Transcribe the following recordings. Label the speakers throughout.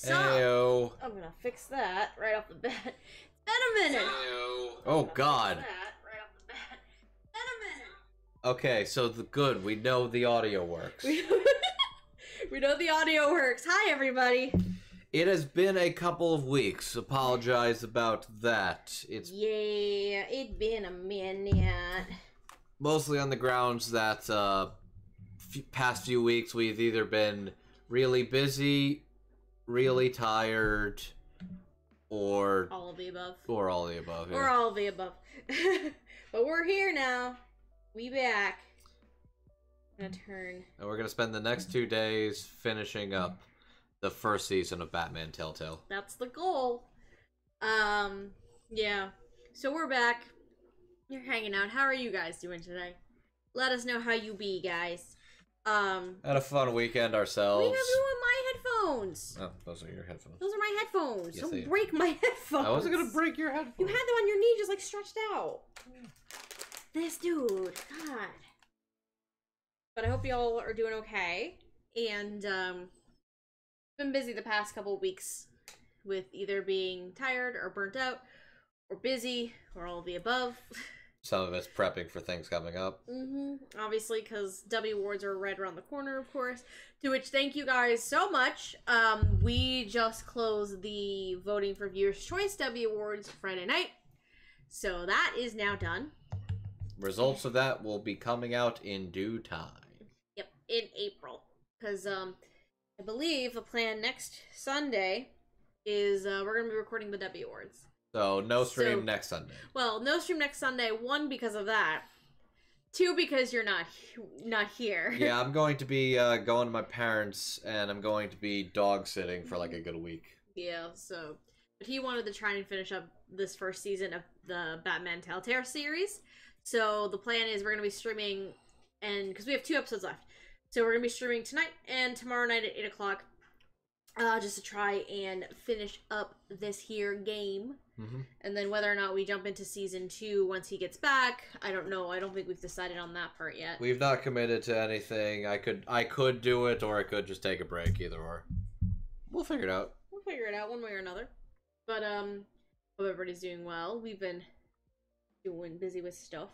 Speaker 1: So,
Speaker 2: Ayo.
Speaker 1: I'm gonna fix that right off the bat. It's been a minute.
Speaker 2: Ayo. Oh God.
Speaker 1: Fix that right off the bat. It's been a minute.
Speaker 2: Okay, so good. We know the audio works.
Speaker 1: We know the audio works. Hi, everybody.
Speaker 2: It has been a couple of weeks. Apologize about that. It's
Speaker 1: it's been a minute.
Speaker 2: mostly on the grounds that past few weeks we've either been really busy, really tired, or
Speaker 1: all of the above.
Speaker 2: Or all of the above. Yeah.
Speaker 1: Or all of the above. But we're here now. We back. I'm gonna turn.
Speaker 2: And we're gonna spend the next 2 days finishing up the first season of Batman Telltale.
Speaker 1: That's the goal. Yeah. So we're back. You're hanging out. How are you guys doing today? Let us know how you be, guys.
Speaker 2: Had a fun weekend ourselves.
Speaker 1: What are you gonna do with my headphones?
Speaker 2: Oh, those are your headphones.
Speaker 1: Those are my headphones.
Speaker 2: Yes,
Speaker 1: Don't break my headphones.
Speaker 2: I wasn't gonna break your headphones.
Speaker 1: You had them on your knee, just like stretched out. This dude, God. But I hope y'all are doing okay. And been busy the past couple of weeks with either being tired or burnt out or busy or all of the above.
Speaker 2: Some of us prepping for things coming up.
Speaker 1: Obviously, because W Awards are right around the corner, of course. To which, thank you guys so much. We just closed the voting for Viewers' Choice W Awards Friday night. So that is now done.
Speaker 2: Results of that will be coming out in due time.
Speaker 1: Yep, in April. Because I believe the plan next Sunday is we're going to be recording the W Awards.
Speaker 2: So, no stream next Sunday.
Speaker 1: Well, no stream next Sunday. 1, because of that. 2, because you're not here.
Speaker 2: Yeah, I'm going to be going to my parents, and I'm going to be dog sitting for like a good week.
Speaker 1: Yeah, so. But he wanted to try and finish up this first season of the Batman Telltale series. So the plan is we're going to be streaming, and because we have 2 episodes left. So we're going to be streaming tonight and tomorrow night at 8 o'clock. Just to try and finish up this here game. And then whether or not we jump into season 2 once he gets back, I don't know. I don't think we've decided on that part yet.
Speaker 2: We've not committed to anything. I could do it, or I could just take a break, either or. We'll figure it out.
Speaker 1: We'll figure it out one way or another. But hope everybody's doing well. We've been busy with stuff.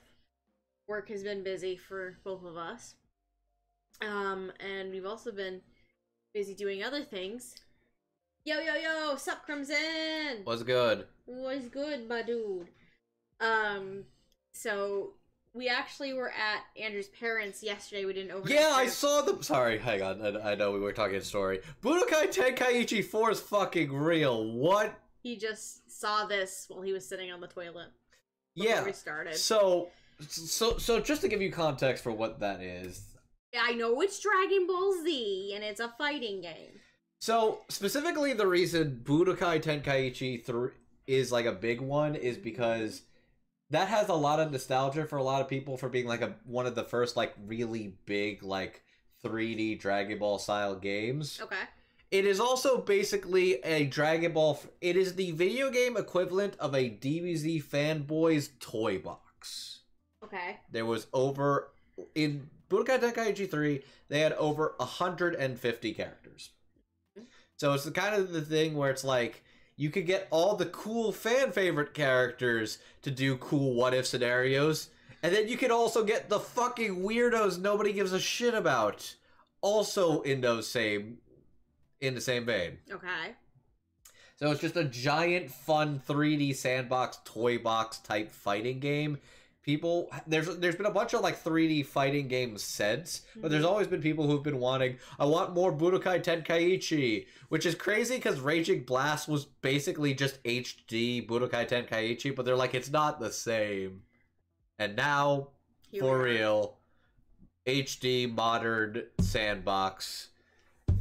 Speaker 1: Work has been busy for both of us. And we've also been busy doing other things. Yo, yo, yo! Sup, Crimson?
Speaker 2: What's good?
Speaker 1: What's good, my dude? So we actually were at Andrew's parents yesterday. We didn't overnight.
Speaker 2: Yeah, I saw them. Sorry, hang on. I know we were talking story. Budokai Tenkaichi 4 is fucking real. What?
Speaker 1: He just saw this while he was sitting on the toilet.
Speaker 2: Yeah.
Speaker 1: We started.
Speaker 2: So just to give you context for what that is.
Speaker 1: I know it's Dragon Ball Z, and it's a fighting game.
Speaker 2: So, specifically the reason Budokai Tenkaichi 3 is like a big one is because that has a lot of nostalgia for a lot of people for being like one of the first like really big like 3D Dragon Ball style games.
Speaker 1: Okay.
Speaker 2: It is also basically a Dragon Ball... It is the video game equivalent of a DBZ Fanboys toy box.
Speaker 1: Okay.
Speaker 2: There was over... In Budokai Tenkaichi 3, they had over 150 characters. So it's the kind of the thing where it's like, you could get all the cool fan favorite characters to do cool what-if scenarios, and then you could also get the fucking weirdos nobody gives a shit about, also in the same vein.
Speaker 1: Okay.
Speaker 2: So it's just a giant, fun 3D sandbox, toy box type fighting game. People, there's been a bunch of like 3D fighting games since, but there's always been people who've been wanting, I want more Budokai Tenkaichi, which is crazy because Raging Blast was basically just HD Budokai Tenkaichi, but they're like, it's not the same. And now, for real, HD modern sandbox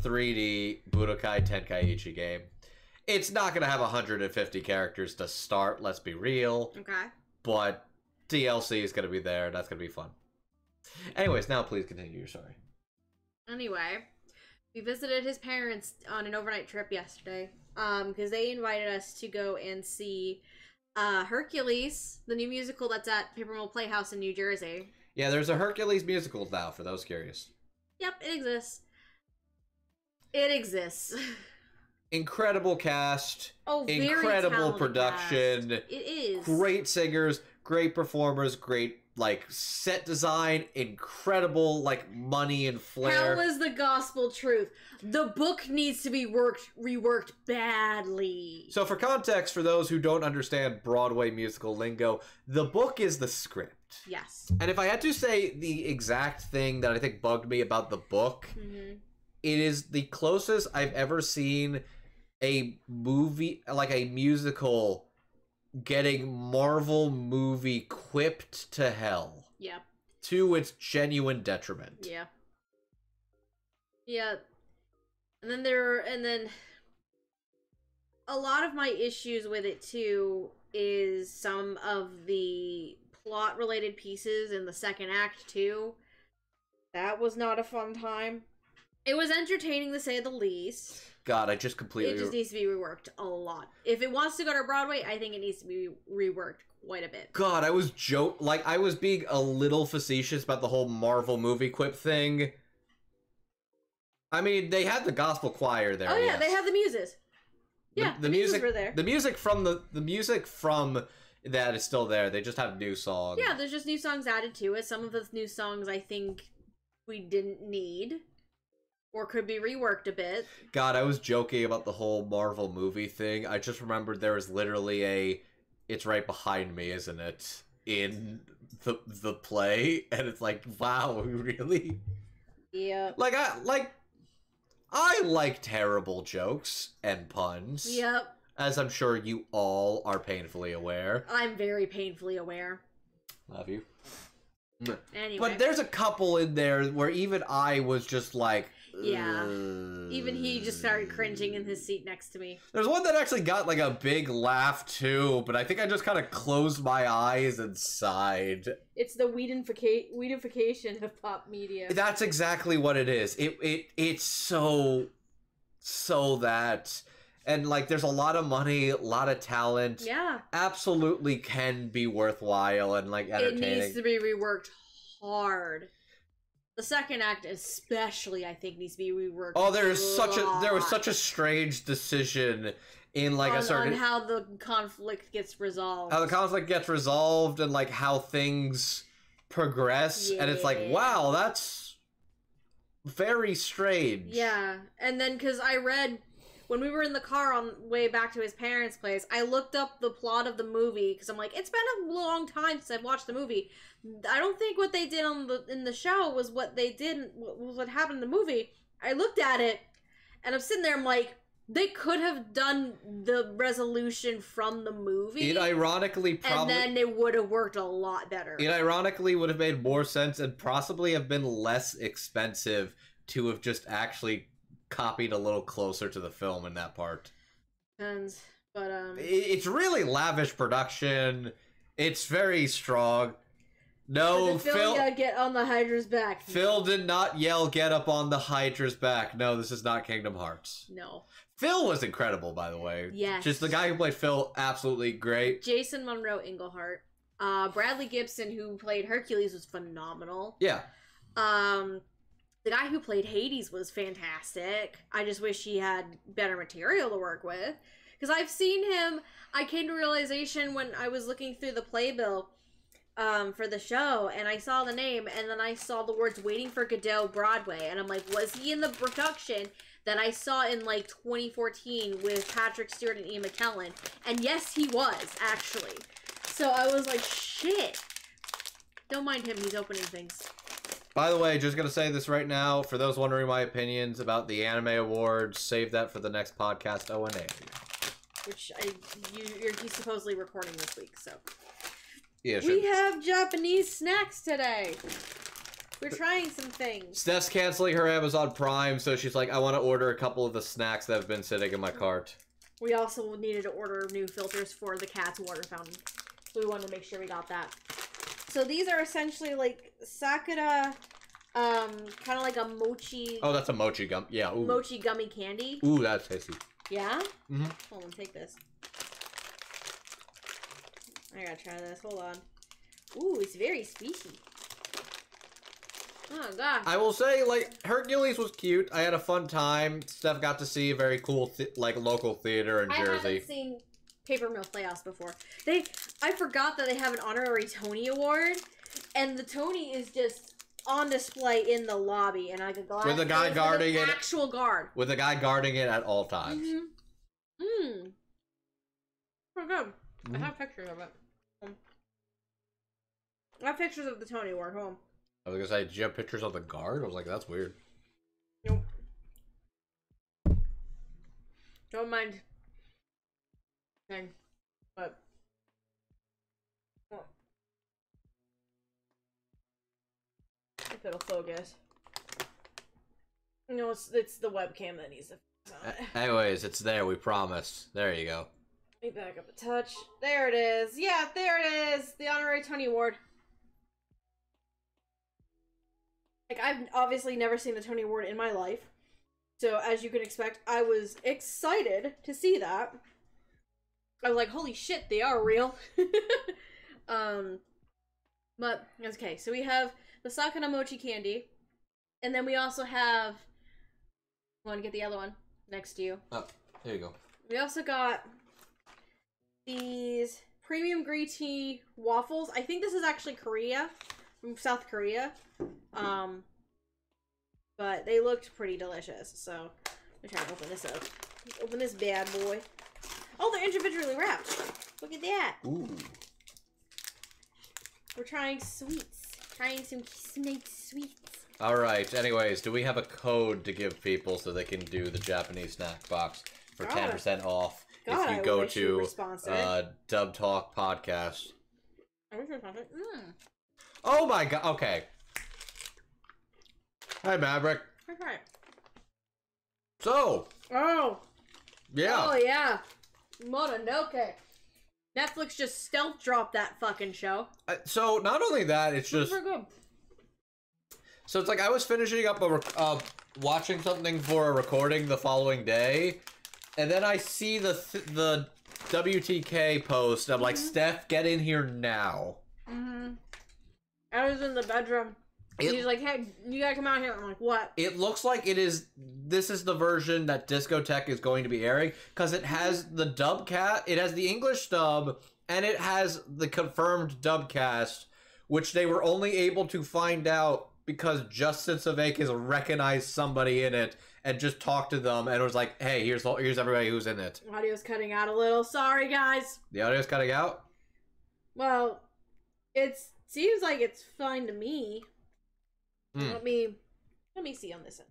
Speaker 2: 3D Budokai Tenkaichi game. It's not going to have 150 characters to start, let's be real.
Speaker 1: Okay.
Speaker 2: But DLC is going to be there, and that's going to be fun. Anyways, now please continue your story.
Speaker 1: Anyway, we visited his parents on an overnight trip yesterday, because they invited us to go and see Hercules, the new musical that's at Paper Mill Playhouse in New Jersey.
Speaker 2: Yeah, there's a Hercules musical now, for those curious.
Speaker 1: Yep, it exists. It exists.
Speaker 2: incredible cast,
Speaker 1: Oh, very
Speaker 2: incredible
Speaker 1: talented
Speaker 2: production.
Speaker 1: cast. It is.
Speaker 2: Great singers, great performers, great like set design, incredible like money and flair.
Speaker 1: How is the gospel truth? The book needs to be reworked badly.
Speaker 2: So for context, for those who don't understand Broadway musical lingo, the book is the script.
Speaker 1: Yes.
Speaker 2: And if I had to say the exact thing that I think bugged me about the book, it is the closest I've ever seen a movie, like a musical, getting Marvel movie quipped to hell.
Speaker 1: Yeah.
Speaker 2: To its genuine detriment.
Speaker 1: Yeah. Yeah. And then a lot of my issues with it too is some of the plot related pieces in the second act too. That was not a fun time. It was entertaining to say the least.
Speaker 2: God, I just completely...
Speaker 1: It just needs to be reworked a lot. If it wants to go to Broadway, I think it needs to be reworked quite a bit.
Speaker 2: God, I was I was being a little facetious about the whole Marvel movie quip thing. I mean, they had the gospel choir there.
Speaker 1: Oh yeah,
Speaker 2: yes.
Speaker 1: they had the muses. Yeah, the music were there.
Speaker 2: The music from that is still there. They just have new songs.
Speaker 1: Yeah, there's just new songs added to it. Some of the new songs I think we didn't need. Or could be reworked a bit.
Speaker 2: God, I was joking about the whole Marvel movie thing. I just remembered there was literally a "It's right behind me, isn't it?" in the play, and it's like, wow, really?
Speaker 1: Yeah.
Speaker 2: I like terrible jokes and puns.
Speaker 1: Yep.
Speaker 2: As I'm sure you all are painfully aware.
Speaker 1: I'm very painfully aware.
Speaker 2: Love you.
Speaker 1: Anyway.
Speaker 2: But there's a couple in there where even I was just like...
Speaker 1: Yeah. Even he just started cringing in his seat next to me.
Speaker 2: There's one that actually got like a big laugh too, but I think I just kind of closed my eyes and sighed.
Speaker 1: It's the weedification of pop media.
Speaker 2: That's exactly what it is. It's so that... And, like, there's a lot of money, a lot of talent.
Speaker 1: Yeah.
Speaker 2: Absolutely can be worthwhile and, like, entertaining.
Speaker 1: It needs to be reworked hard. The second act especially, I think, needs to be reworked.
Speaker 2: Oh, there was such a strange decision in, like,
Speaker 1: on how the conflict gets resolved.
Speaker 2: How the conflict gets resolved and, like, how things progress. Yeah. And it's like, wow, that's very strange.
Speaker 1: Yeah. And then, because I read... When we were in the car on the way back to his parents' place, I looked up the plot of the movie because I'm like, it's been a long time since I've watched the movie. I don't think what they did in the show was what they did, was what happened in the movie. I looked at it, and I'm sitting there, I'm like, they could have done the resolution from the movie.
Speaker 2: It ironically probably...
Speaker 1: And then it would have worked a lot better.
Speaker 2: It ironically would have made more sense and possibly have been less expensive to have just actually... copied a little closer to the film in that part.
Speaker 1: Depends, but
Speaker 2: it's really lavish production. It's very strong. No,
Speaker 1: Phil gotta get on the Hydra's back.
Speaker 2: Phil did not yell, "Get up on the Hydra's back." No, this is not Kingdom Hearts.
Speaker 1: No.
Speaker 2: Phil was incredible, by the way.
Speaker 1: Yes.
Speaker 2: Just the guy who played Phil, absolutely great.
Speaker 1: Jason Monroe Englehart. Bradley Gibson, who played Hercules, was phenomenal.
Speaker 2: Yeah.
Speaker 1: The guy who played Hades was fantastic. I just wish he had better material to work with. Because I've seen him... I came to realization when I was looking through the playbill for the show, and I saw the name, and then I saw the words Waiting for Godot Broadway, and I'm like, was he in the production that I saw in, like, 2014 with Patrick Stewart and Ian McKellen? And yes, he was, actually. So I was like, shit. Don't mind him, he's opening things.
Speaker 2: By the way, just going to say this right now, for those wondering my opinions about the Anime Awards, save that for the next podcast, O&A.
Speaker 1: Which you're supposedly recording this week, so.
Speaker 2: Yeah, sure.
Speaker 1: We have Japanese snacks today. We're trying some things.
Speaker 2: Steph's canceling her Amazon Prime, so she's like, I want to order a couple of the snacks that have been sitting in my cart.
Speaker 1: We also needed to order new filters for the cat's water fountain. So we wanted to make sure we got that. So these are essentially like Sakura, kind of like a mochi.
Speaker 2: Oh, that's a mochi gum. Yeah. Ooh.
Speaker 1: Mochi gummy candy.
Speaker 2: Ooh, that's tasty.
Speaker 1: Yeah?
Speaker 2: Mm-hmm.
Speaker 1: Hold on, take this. I gotta try this. Hold on. Ooh, it's very squishy. Oh god.
Speaker 2: I will say, like, Hercules was cute. I had a fun time. Steph got to see a very cool, local theater in Jersey.
Speaker 1: I haven't seen Paper Mill Playhouse before. I forgot that they have an honorary Tony Award, and the Tony is just on display in the lobby, and like a glass
Speaker 2: with a guy guarding it.
Speaker 1: Actual guard.
Speaker 2: With a guy guarding it at all times.
Speaker 1: Oh, good. I have pictures of it. I have pictures of the Tony Award. Hold on.
Speaker 2: I was gonna say, did you have pictures of the guard? I was like, that's weird.
Speaker 1: Nope. Don't mind. Thing. But. Oh. If it'll focus. No, it's the webcam that needs to focus on it.
Speaker 2: Anyways, it's there, we promise. There you go.
Speaker 1: Let me back up a touch. There it is. Yeah, there it is. The honorary Tony Award. Like, I've obviously never seen the Tony Award in my life. So, as you can expect, I was excited to see that. I was like, holy shit, they are real. But, okay, so we have the Sakana Mochi candy. And then we also have... I want to get the other one next to you.
Speaker 2: Oh, there you go.
Speaker 1: We also got these premium green tea waffles. I think this is actually Korea, from South Korea. But they looked pretty delicious, so I'm trying to open this up. Open this bad boy. Oh, they're individually wrapped. Look at that.
Speaker 2: Ooh.
Speaker 1: We're trying sweets. Trying some snake sweets.
Speaker 2: Alright, anyways, do we have a code to give people so they can do the Japanese snack box for 10% off if you go to Dub Talk Podcast? Oh my god, okay. Hi, Maverick.
Speaker 1: Okay.
Speaker 2: So.
Speaker 1: Oh.
Speaker 2: Yeah.
Speaker 1: Oh, yeah. Mononoke. Netflix just stealth dropped that fucking show.
Speaker 2: So, not only that, it's just...
Speaker 1: Super good.
Speaker 2: So, it's like I was finishing up watching something for a recording the following day, and then I see the WTK post, and I'm like, Steph, get in here now.
Speaker 1: I was in the bedroom. He's like, hey, you gotta come out here. I'm like, what?
Speaker 2: It looks like this is the version that Discotheque is going to be airing, because it has the dub cast, it has the English dub, and it has the confirmed dub cast, which they were only able to find out because Justin Sudeikis recognized somebody in it and just talked to them and was like, hey, here's everybody who's in it.
Speaker 1: Audio's cutting out a little. Sorry, guys.
Speaker 2: The audio's cutting out?
Speaker 1: Well, it seems like it's fine to me. Let me see on this end.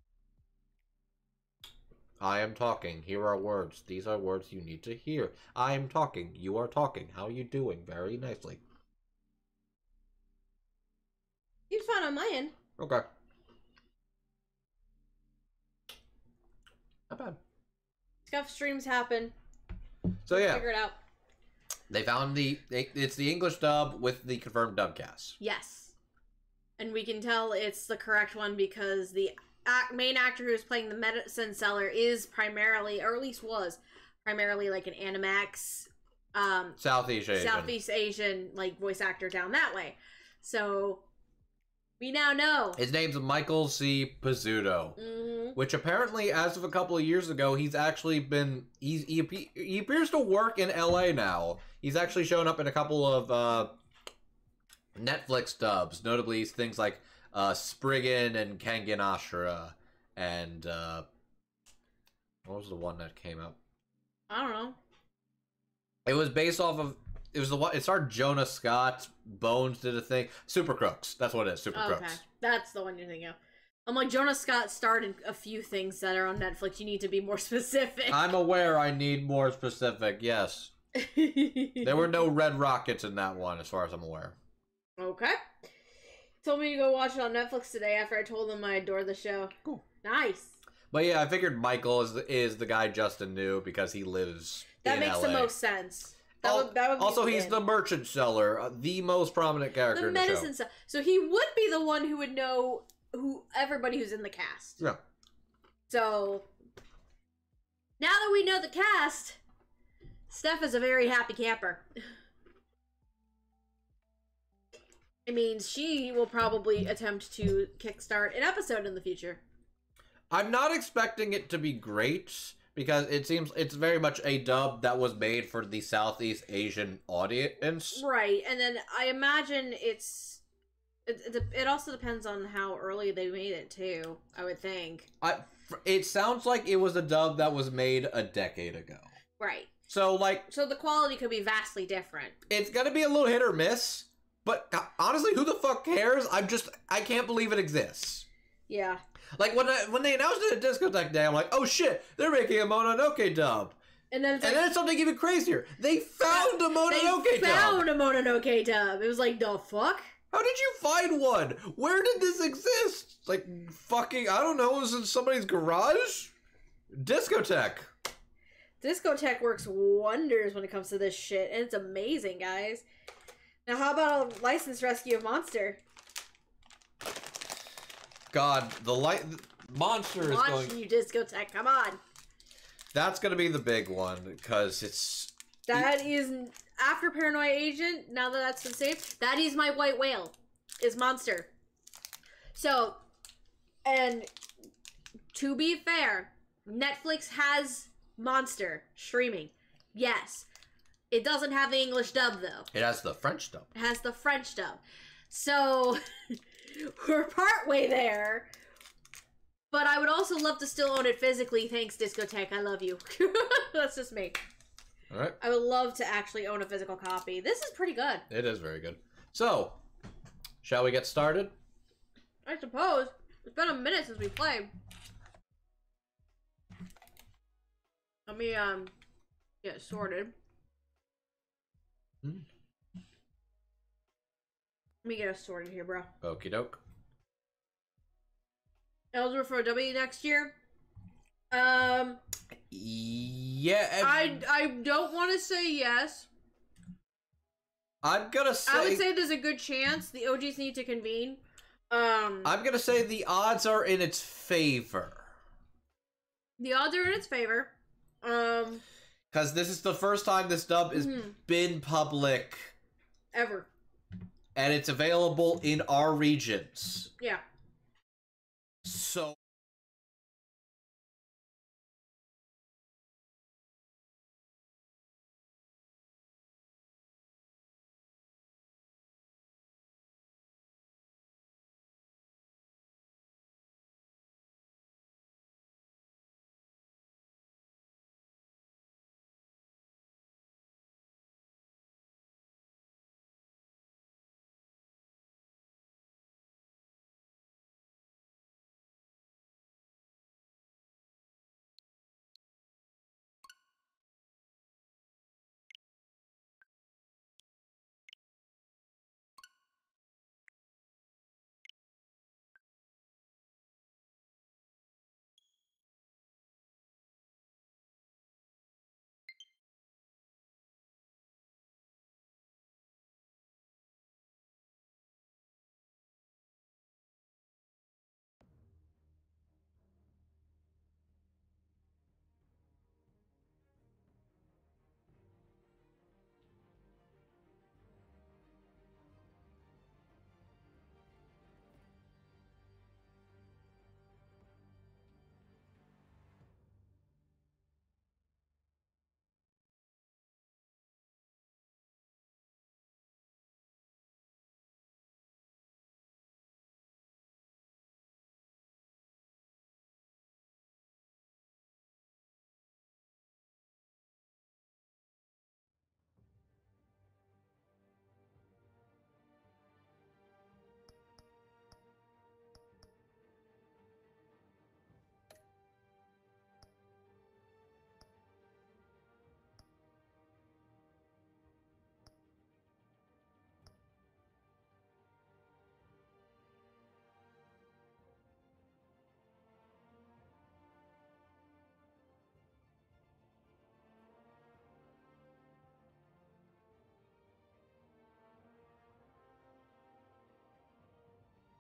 Speaker 2: I am talking. Here are words. These are words you need to hear. I am talking. You are talking. How are you doing? Very nicely.
Speaker 1: Seems fine on my end.
Speaker 2: Okay. Not bad.
Speaker 1: Scuff streams happen.
Speaker 2: So yeah.
Speaker 1: Figure it out.
Speaker 2: They found it's the English dub with the confirmed dub cast.
Speaker 1: Yes. And we can tell it's the correct one because the main actor who's playing the medicine seller is primarily, or at least was, primarily like an Animax,
Speaker 2: Southeast
Speaker 1: Asian, like, voice actor down that way. So, we now know.
Speaker 2: His name's Michael C. Pizzuto, which apparently, as of a couple of years ago, he's actually been, he appears to work in LA now. He's actually shown up in a couple of, Netflix dubs, notably things like Spriggan and Kangen Ashura, and what was the one that came up?
Speaker 1: I don't know.
Speaker 2: It was based off of it starred Jonah Scott. Bones did a thing. Super Crooks. That's what it is. Super Crooks.
Speaker 1: Okay, that's the one you're thinking of. I'm like, Jonah Scott starred in a few things that are on Netflix. You need to be more specific.
Speaker 2: I'm aware I need more specific. Yes. There were no red rockets in that one, as far as I'm aware.
Speaker 1: Okay. Told me to go watch it on Netflix today after I told them I adore the show.
Speaker 2: Cool.
Speaker 1: Nice.
Speaker 2: But yeah, I figured Michael is the guy Justin knew because he lives
Speaker 1: that
Speaker 2: in
Speaker 1: makes
Speaker 2: LA.
Speaker 1: The most sense. That would
Speaker 2: also, he's the merchant seller, the most prominent character in the show.
Speaker 1: The medicine so he would be the one who would know everybody who's in the cast.
Speaker 2: Yeah.
Speaker 1: So, now that we know the cast, Steph is a very happy camper. It means she will probably attempt to kickstart an episode in the future.
Speaker 2: I'm not expecting it to be great because it seems it's very much a dub that was made for the Southeast Asian audience.
Speaker 1: Right, and then I imagine it also depends on how early they made it too, I would think.
Speaker 2: It sounds like it was a dub that was made a decade ago.
Speaker 1: Right.
Speaker 2: So
Speaker 1: the quality could be vastly different.
Speaker 2: It's gonna be a little hit or miss, but honestly, who the fuck cares? I can't believe it exists.
Speaker 1: Yeah.
Speaker 2: Like, when they announced it at Discotheque Day, I'm like, oh shit, they're making a Mononoke dub.
Speaker 1: And then
Speaker 2: it's something even crazier. They found a Mononoke dub.
Speaker 1: They found a Mononoke dub. It was like, the fuck?
Speaker 2: How did you find one? Where did this exist? Like, fucking, I don't know, was it in somebody's garage? Discotheque.
Speaker 1: Discotheque works wonders when it comes to this shit, and it's amazing, guys. Now, how about a licensed rescue of Monster?
Speaker 2: God, Monster is
Speaker 1: Launch you, Discotheque, come on.
Speaker 2: That's gonna be the big one, because it's...
Speaker 1: That is, after Paranoia Agent, now that that's been saved, that is my white whale, is Monster. So, and to be fair, Netflix has Monster streaming. Yes. It doesn't have the English dub, though.
Speaker 2: It has the French dub.
Speaker 1: It has the French dub. So, we're partway there. But I would also love to still own it physically. Thanks, Discotheque. I love you. That's just me.
Speaker 2: All right.
Speaker 1: I would love to actually own a physical copy. This is pretty good.
Speaker 2: It is very good. So, shall we get started?
Speaker 1: I suppose. It's been a minute since we played. Let me, get sorted. Let me get us sorted here, bro.
Speaker 2: Okie doke.
Speaker 1: Eligible for a W next year?
Speaker 2: Yeah.
Speaker 1: I don't want to say yes.
Speaker 2: I'm gonna say...
Speaker 1: I would say there's a good chance. The OGs need to convene.
Speaker 2: I'm gonna say the odds are in its favor.
Speaker 1: The odds are in its favor.
Speaker 2: Because this is the first time this dub has been public.
Speaker 1: Ever.
Speaker 2: And it's available in our regions.
Speaker 1: Yeah.
Speaker 2: So...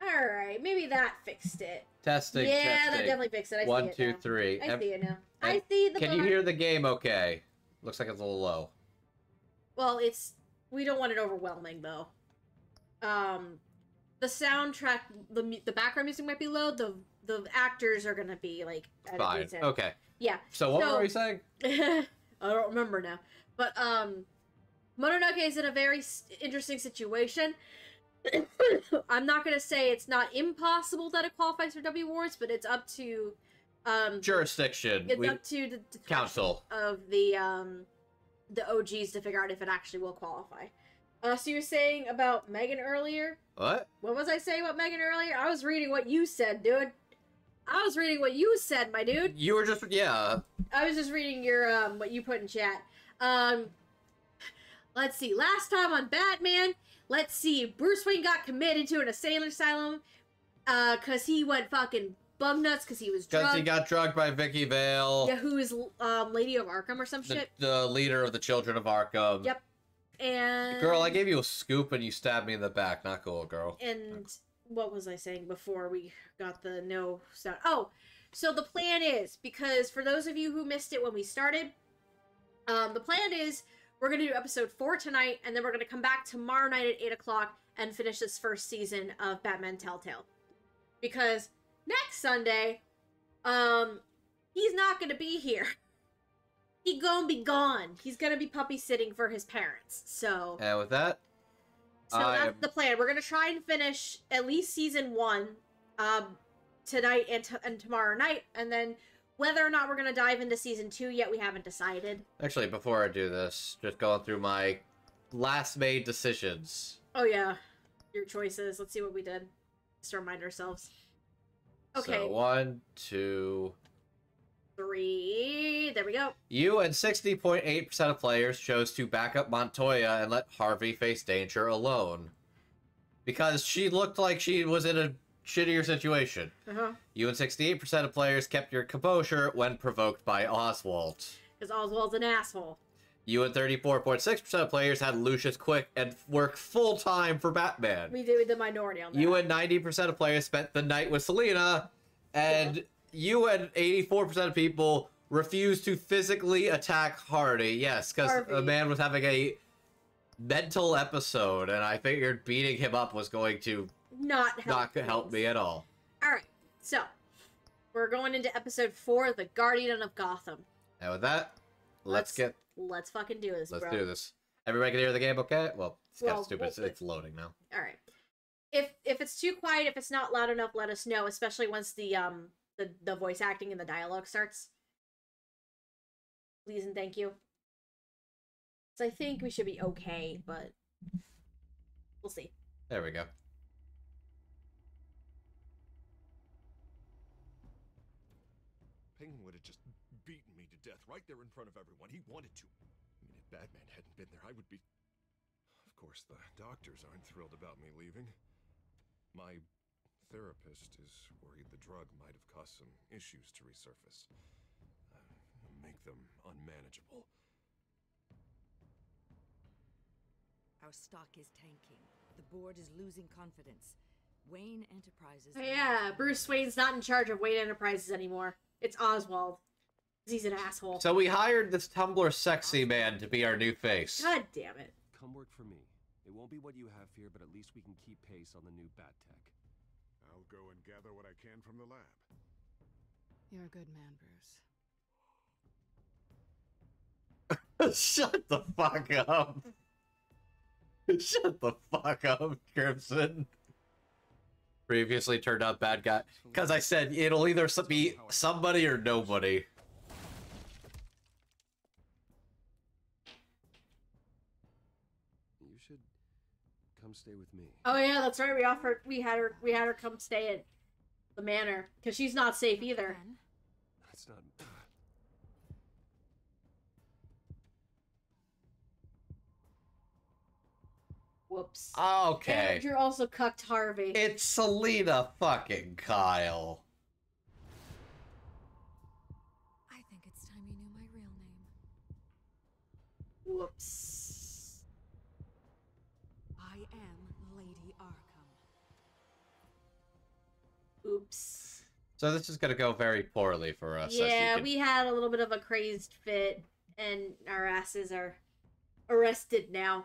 Speaker 1: Alright, maybe that fixed it.
Speaker 2: Testing,
Speaker 1: yeah,
Speaker 2: testing.
Speaker 1: that definitely fixed it. I
Speaker 2: One,
Speaker 1: see it
Speaker 2: two,
Speaker 1: now.
Speaker 2: three.
Speaker 1: I see it now. I see the
Speaker 2: Can you hear the game okay? Looks like it's a little low.
Speaker 1: Well, we don't want it overwhelming, though. The soundtrack, the background music might be low. The actors are gonna be like
Speaker 2: Fine.
Speaker 1: decent.
Speaker 2: Okay.
Speaker 1: Yeah.
Speaker 2: So what were we saying?
Speaker 1: I don't remember now. But Mononoke is in a very interesting situation. I'm not gonna say it's not impossible that it qualifies for W Awards, but it's up to
Speaker 2: jurisdiction.
Speaker 1: It's up to the
Speaker 2: council
Speaker 1: of the OGs to figure out if it actually will qualify. So you were saying about Megan earlier?
Speaker 2: What?
Speaker 1: What was I saying about Megan earlier? I was reading what you said, dude. I was reading what you said, my dude.
Speaker 2: You were just, yeah.
Speaker 1: I was just reading your, what you put in chat. Let's see. Last time on Batman, let's see. Bruce Wayne got committed to an insane asylum, cause he went fucking bug nuts cause he was drugged.
Speaker 2: Because he got drugged by Vicky Vale.
Speaker 1: Yeah, who is, Lady of Arkham or some shit.
Speaker 2: The leader of the Children of Arkham.
Speaker 1: Yep. And...
Speaker 2: Girl, I gave you a scoop and you stabbed me in the back. Not cool, girl.
Speaker 1: And what was I saying before we got the no sound? Oh, so the plan is, because for those of you who missed it when we started, the plan is we're going to do episode 4 tonight, and then we're going to come back tomorrow night at 8 o'clock and finish this first season of Batman Telltale. Because next Sunday, he's not going to be here. He gonna be gone. He's gonna be puppy sitting for his parents. So.
Speaker 2: And with that,
Speaker 1: that's the plan. We're gonna try and finish at least season 1, tonight and tomorrow night, and then whether or not we're gonna dive into season 2 yet, we haven't decided.
Speaker 2: Actually, before I do this, just going through my last made decisions.
Speaker 1: Oh yeah, your choices. Let's see what we did. Just to remind ourselves. Okay.
Speaker 2: So 1, 2.
Speaker 1: 3. There we go.
Speaker 2: You and 60.8% of players chose to back up Montoya and let Harvey face danger alone. Because she looked like she was in a shittier situation. You and 68% of players kept your composure when provoked by Oswald.
Speaker 1: Because Oswald's an asshole.
Speaker 2: You and 34.6% of players had Lucius quit and work full-time for Batman.
Speaker 1: We did the minority on that.
Speaker 2: You and 90% of players spent the night with Selena, and... You and 84% of people refused to physically attack Hardy. Yes, because a man was having a mental episode, and I figured beating him up was going to not help me at all.
Speaker 1: Alright, so we're going into episode 4, The Guardian of Gotham.
Speaker 2: And with that, let's
Speaker 1: fucking do this,
Speaker 2: Let's do this. Everybody can hear the game okay? Well, it's kind of stupid. It's loading now.
Speaker 1: Alright. If it's too quiet, if it's not loud enough, let us know, especially once the voice acting and the dialogue starts. Please and thank you. So I think we should be okay, but we'll see.
Speaker 2: There we go.
Speaker 3: Penguin would have just beaten me to death right there in front of everyone. He wanted to. I mean, if Batman hadn't been there, I would be... Of course, the doctors aren't thrilled about me leaving. My therapist is worried the drug might have caused some issues to resurface. Make them unmanageable.
Speaker 4: Our stock is tanking. The board is losing confidence. Wayne Enterprises...
Speaker 1: Oh, yeah, Bruce Wayne's not in charge of Wayne Enterprises anymore. It's Oswald. He's an asshole.
Speaker 2: So we hired this Tumblr sexy man to be our new face.
Speaker 1: God damn it.
Speaker 5: Come work for me. It won't be what you have here, but at least we can keep pace on the new bat tech.
Speaker 3: I'll go and gather what I can from the lab.
Speaker 4: You're a good man, Bruce.
Speaker 2: Shut the fuck up. Shut the fuck up, Crimson. Previously turned out bad guy. Because I said it'll either be somebody or nobody.
Speaker 5: You should come stay with me.
Speaker 1: Oh yeah, that's right. We had her come stay at the manor because she's not safe either.
Speaker 5: That's not.
Speaker 1: Whoops.
Speaker 2: Okay.
Speaker 1: And you're also cucked Harvey.
Speaker 2: It's Selena fucking Kyle.
Speaker 4: I think it's time you knew my real name.
Speaker 1: Whoops.
Speaker 4: I am Lady Arkham.
Speaker 1: Oops.
Speaker 2: So this is gonna go very poorly for us.
Speaker 1: Yeah, we had a little bit of a crazed fit, and our asses are arrested now.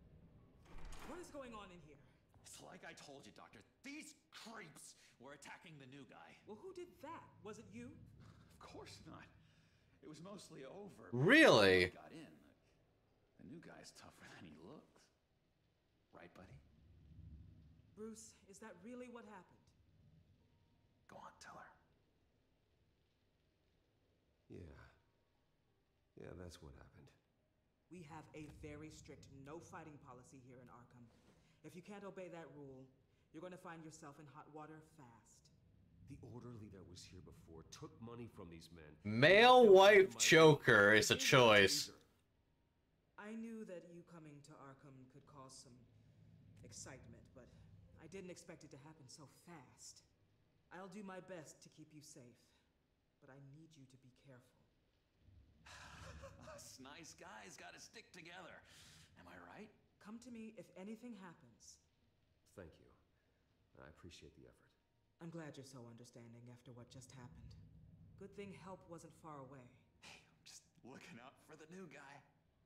Speaker 6: going on in here?
Speaker 7: It's like I told you, Doctor. These creeps were attacking the new guy.
Speaker 6: Well, who did that? Was it you?
Speaker 7: Of course not. It was mostly over.
Speaker 2: Really?
Speaker 7: I got in. The new guy's tougher than he looks. Right, buddy?
Speaker 6: Bruce, is that really what happened?
Speaker 7: Go on, tell her.
Speaker 5: Yeah, that's what happened.
Speaker 6: We have a very strict no fighting policy here in Arkham. If you can't obey that rule, you're going to find yourself in hot water fast.
Speaker 8: The orderly that was here before took money from these men.
Speaker 2: Male wife choker is a choice.
Speaker 6: I knew that you coming to Arkham could cause some excitement, but I didn't expect it to happen so fast. I'll do my best to keep you safe, but I need you to be careful.
Speaker 7: Us nice guys gotta stick together. Am I right?
Speaker 6: Come to me if anything happens.
Speaker 8: Thank you. I appreciate the effort.
Speaker 6: I'm glad you're so understanding after what just happened. Good thing help wasn't far away.
Speaker 7: Hey, I'm just looking out for the new guy.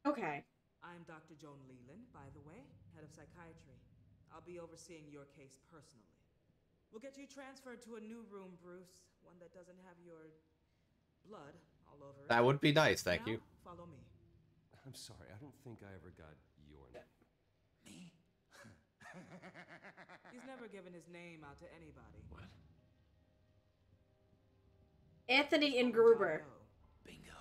Speaker 1: Okay.
Speaker 6: I'm Dr. Joan Leland, by the way, head of psychiatry. I'll be overseeing your case personally. We'll get you transferred to a new room, Bruce. One that doesn't have your blood all over it.
Speaker 2: That would be nice, thank
Speaker 6: Now,
Speaker 2: you.
Speaker 6: Follow me.
Speaker 8: I'm sorry, I don't think I ever got your name.
Speaker 7: Me?
Speaker 6: He's never given his name out to anybody.
Speaker 7: What?
Speaker 1: Anthony and Gruber.
Speaker 7: Bingo.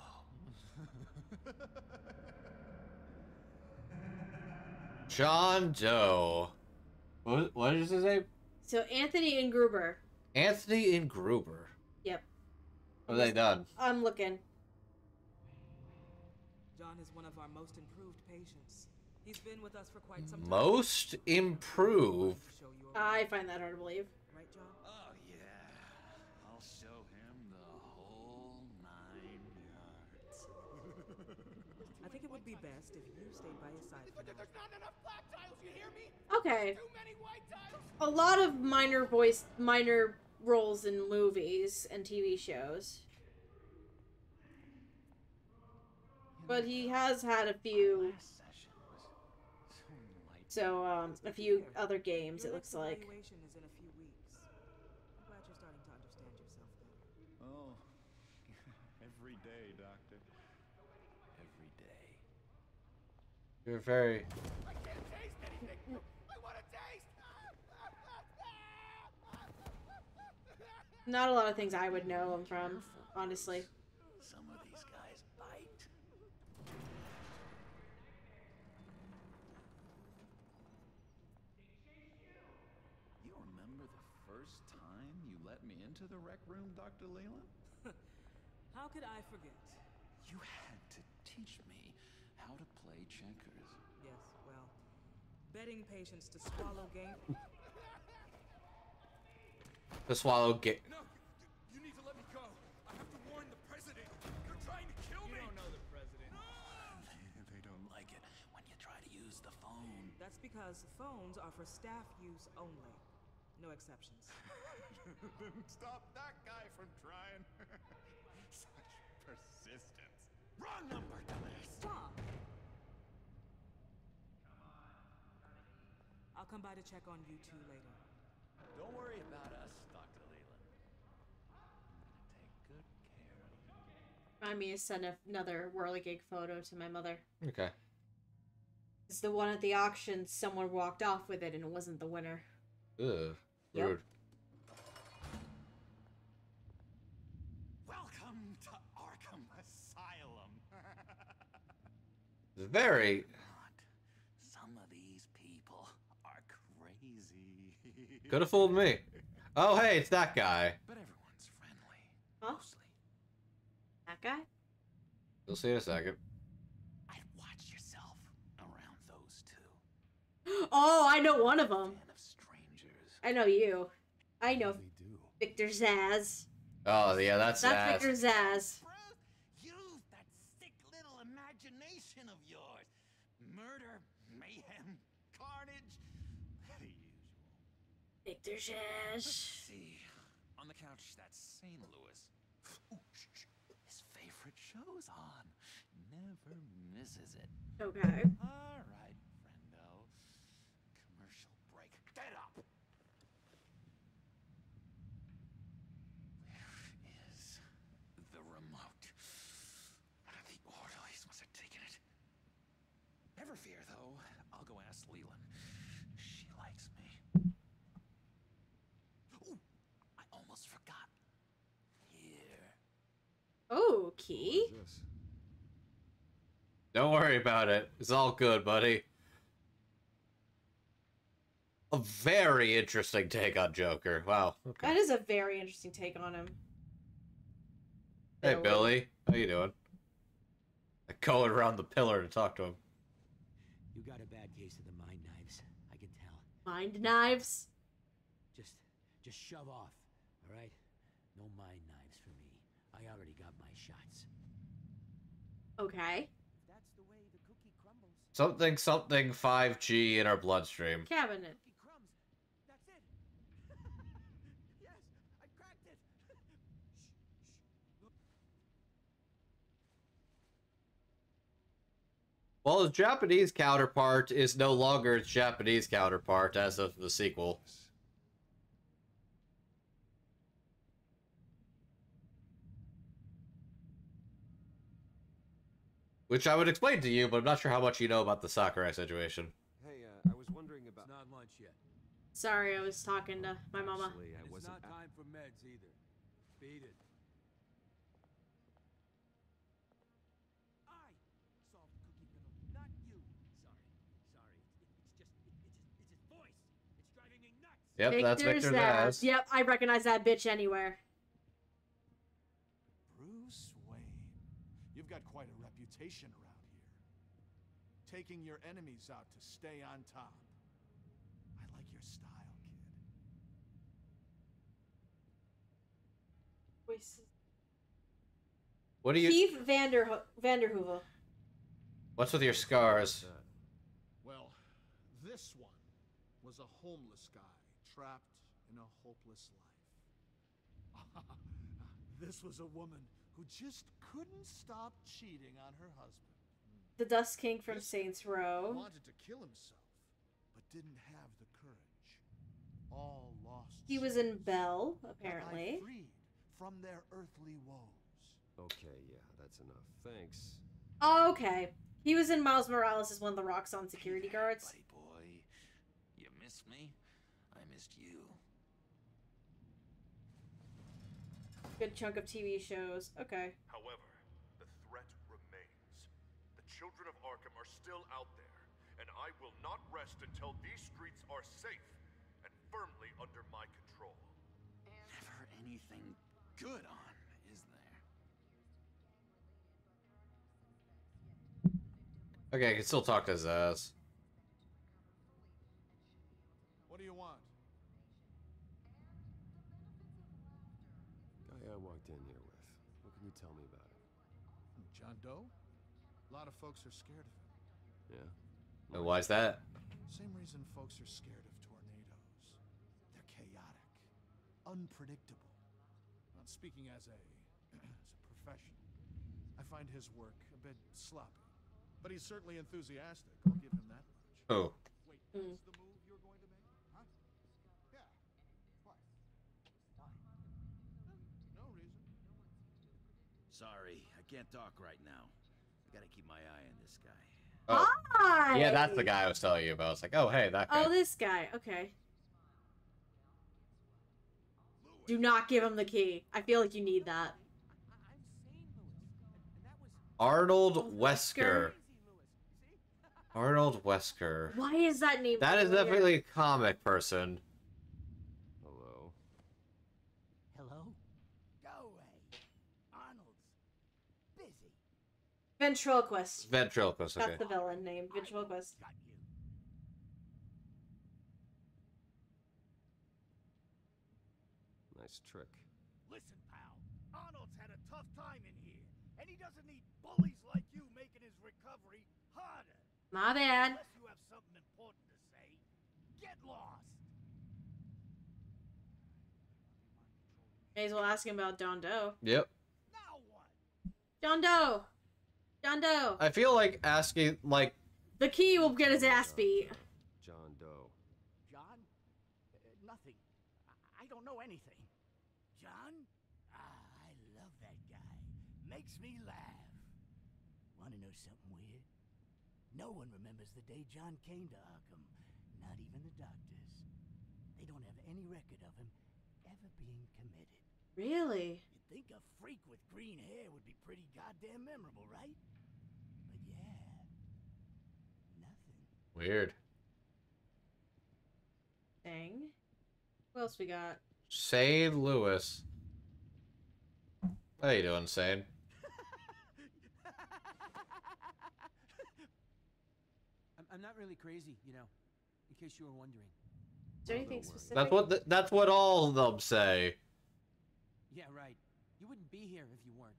Speaker 2: John Doe. What is his name?
Speaker 1: So Anthony and Gruber.
Speaker 2: Anthony and Gruber.
Speaker 1: Yep.
Speaker 2: What have they done?
Speaker 1: I'm looking.
Speaker 6: John is one of our most improved patients. He's been with us for quite some time.
Speaker 2: Most improved.
Speaker 6: Show you around.
Speaker 1: I find that hard to believe.
Speaker 6: Right, John?
Speaker 7: Oh, yeah. I'll show him the whole 9 yards.
Speaker 6: I think it would be best if you stayed by his side.
Speaker 9: There's not enough black tiles, you hear me?
Speaker 1: Okay.
Speaker 9: Too many white tiles.
Speaker 1: A lot of minor roles in movies and TV shows. But he has had a few,
Speaker 7: Last session was so light.
Speaker 1: a few other games,
Speaker 6: Your
Speaker 1: it
Speaker 6: next
Speaker 1: looks like.
Speaker 6: evaluation is in a few weeks. I'm glad you're starting to understand yourself better.
Speaker 3: Oh, every day, Doctor. Every day.
Speaker 2: You're very...
Speaker 9: I can't taste anything. I want to taste.
Speaker 1: Not a lot of things I would know him from, honestly.
Speaker 7: Some of these guys bite. You remember the first time you let me into the rec room, Dr. Leland?
Speaker 6: How could I forget?
Speaker 7: You had to teach me how to play checkers.
Speaker 6: Yes, well, betting patients to swallow game.
Speaker 2: The swallow get...
Speaker 3: No, you need to let me go. I have to warn the president. They're trying to kill me.
Speaker 9: You don't know the president.
Speaker 7: They don't like it when you try to use the phone.
Speaker 6: That's because phones are for staff use only. No exceptions.
Speaker 3: Then stop that guy from trying. Such persistence.
Speaker 7: Wrong number, dumbass.
Speaker 6: Stop! I'll come by to check on you two later.
Speaker 7: Don't worry about us, Dr. Leland. I'm gonna take good care of you.
Speaker 1: I mean, send another whirligig photo to my mother.
Speaker 2: Okay.
Speaker 1: It's the one at the auction. Someone walked off with it and it wasn't the winner.
Speaker 2: Ugh.
Speaker 1: Yep.
Speaker 2: Rude.
Speaker 7: Welcome to Arkham Asylum.
Speaker 2: It's very...
Speaker 7: Not. Some of these people are crazy.
Speaker 2: Could have fooled me. Oh, hey, it's that guy.
Speaker 7: But everyone's friendly.
Speaker 1: Huh?
Speaker 7: Mostly.
Speaker 1: That guy?
Speaker 2: You'll see in a second.
Speaker 7: I'd watch yourself around those two.
Speaker 1: Oh, I know one of them.
Speaker 7: Den of strangers.
Speaker 1: I know you. I know
Speaker 8: They do.
Speaker 1: Victor Zaz.
Speaker 2: Oh, yeah, that's
Speaker 1: That's
Speaker 2: that.
Speaker 1: Victor Zaz.
Speaker 7: Use that sick little imagination of yours. Murder, mayhem, carnage. The usual.
Speaker 1: Victor
Speaker 7: Let's
Speaker 1: Zaz.
Speaker 7: see. On the couch, that's St. Louis. Ooh, shh. His favorite show's on. Never misses it.
Speaker 1: Okay.
Speaker 7: All right, friendo.
Speaker 1: key?
Speaker 5: What is this?
Speaker 2: Don't worry about it. It's all good, buddy. A very interesting take on Joker. Wow. Okay.
Speaker 1: That is a very interesting take on him.
Speaker 2: Hey, Billy. How you doing? I go around the pillar to talk to him.
Speaker 10: You got a bad case of the mind knives, I can tell.
Speaker 1: Mind knives?
Speaker 10: Just shove off, all right? No mind knives for me. I already got my shots.
Speaker 1: Okay.
Speaker 10: That's the way the cookie crumbles.
Speaker 2: Something, something 5G in our bloodstream.
Speaker 1: Cabinet.
Speaker 10: Cookie crumbs. That's it. Yes, I cracked it.
Speaker 2: Well, his Japanese counterpart is no longer its Japanese counterpart as of the sequel. Which I would explain to you, but I'm not sure how much you know about the Sakurai situation.
Speaker 5: Hey, I was wondering about...
Speaker 10: It's not lunch yet.
Speaker 1: Sorry, I was talking to my mama.
Speaker 5: Actually, I
Speaker 10: It's
Speaker 5: wasn't...
Speaker 10: not time for meds either. Beat it. I solved the cookie riddle, not you. Sorry. It's his voice. It's driving me nuts.
Speaker 2: Yep, that's Victor's ass.
Speaker 1: Yep, I recognize that bitch anywhere.
Speaker 9: Bruce Wayne, you've got quite a reputation around here. Taking your enemies out to stay on top. I like your style, kid.
Speaker 2: What do you...
Speaker 1: Keith Vanderhoovel.
Speaker 2: What's with your scars?
Speaker 9: Well, this one was a homeless guy trapped in a hopeless life. This was a woman who just couldn't stop cheating on her husband.
Speaker 1: The Dust King from Saints Row.
Speaker 9: Wanted to kill himself, but didn't have the courage. All lost.
Speaker 1: He was in Belle,
Speaker 9: that I
Speaker 1: apparently.
Speaker 9: freed from their earthly woes.
Speaker 5: Okay, yeah, that's enough. Thanks.
Speaker 1: Oh, okay. He was in Miles Morales as one of the Roxxon security guards.
Speaker 11: Buddy boy, you missed me? I missed you.
Speaker 1: Good chunk of TV shows. Okay.
Speaker 3: However, the threat remains. The children of Arkham are still out there, and I will not rest until these streets are safe and firmly under my control.
Speaker 11: Never anything good on, is there?
Speaker 2: Okay, I can still talk to his ass.
Speaker 9: What do you want?
Speaker 5: Guy I walked in here with. What can you tell me about him?
Speaker 9: John Doe? A lot of folks are scared of him.
Speaker 5: Yeah?
Speaker 2: And why is that?
Speaker 9: Same reason folks are scared of tornadoes. They're chaotic, unpredictable. Not speaking as a professional, I find his work a bit sloppy. But he's certainly enthusiastic. I'll give him that much.
Speaker 2: Oh.
Speaker 9: Wait, that's the move you're going to make? Huh? Yeah. What? Why? No reason.
Speaker 11: Sorry, I can't talk right now. I gotta keep my eye on this guy.
Speaker 2: Oh.
Speaker 1: Hi!
Speaker 2: Yeah, that's the guy I was telling you about. It's like, oh, hey, that guy.
Speaker 1: Oh, this guy. Okay. Do not give him the key. I feel like you need that.
Speaker 2: Arnold Wesker. Arnold Wesker.
Speaker 1: Why is that name?
Speaker 2: That is
Speaker 1: familiar?
Speaker 2: definitely a comic person.
Speaker 5: Hello?
Speaker 10: Hello? Go away. Arnold's busy.
Speaker 1: Ventriloquist.
Speaker 2: Ventriloquist, okay.
Speaker 1: That's the villain name. Ventriloquist.
Speaker 10: Got you.
Speaker 5: Nice trick.
Speaker 10: Listen, pal. Arnold's had a tough time in here, and he doesn't need bullies like you making his recovery harder.
Speaker 1: My bad.
Speaker 10: Unless you have something important to say, get lost.
Speaker 1: May as well ask him about John Doe.
Speaker 2: Yep.
Speaker 10: Now what?
Speaker 1: John Doe. John Doe.
Speaker 2: I feel like asking, like...
Speaker 1: The key will get his ass beat.
Speaker 5: John Doe.
Speaker 10: John? Nothing. I don't know anything. John? I love that guy. Makes me laugh. Wanna know something weird? No one remembers the day John came to Arkham. Not even the doctors. They don't have any record of him ever being committed.
Speaker 1: Really?
Speaker 10: You'd think a freak with green hair would be pretty goddamn memorable, right? But yeah, nothing.
Speaker 2: Weird.
Speaker 1: Dang. What else we got?
Speaker 2: St. Louis. How you doing, Sane?
Speaker 12: I'm not really crazy, you know, in case you were wondering.
Speaker 1: Is there anything specific?
Speaker 2: That's what all of them say.
Speaker 12: Yeah, right. You wouldn't be here if you weren't.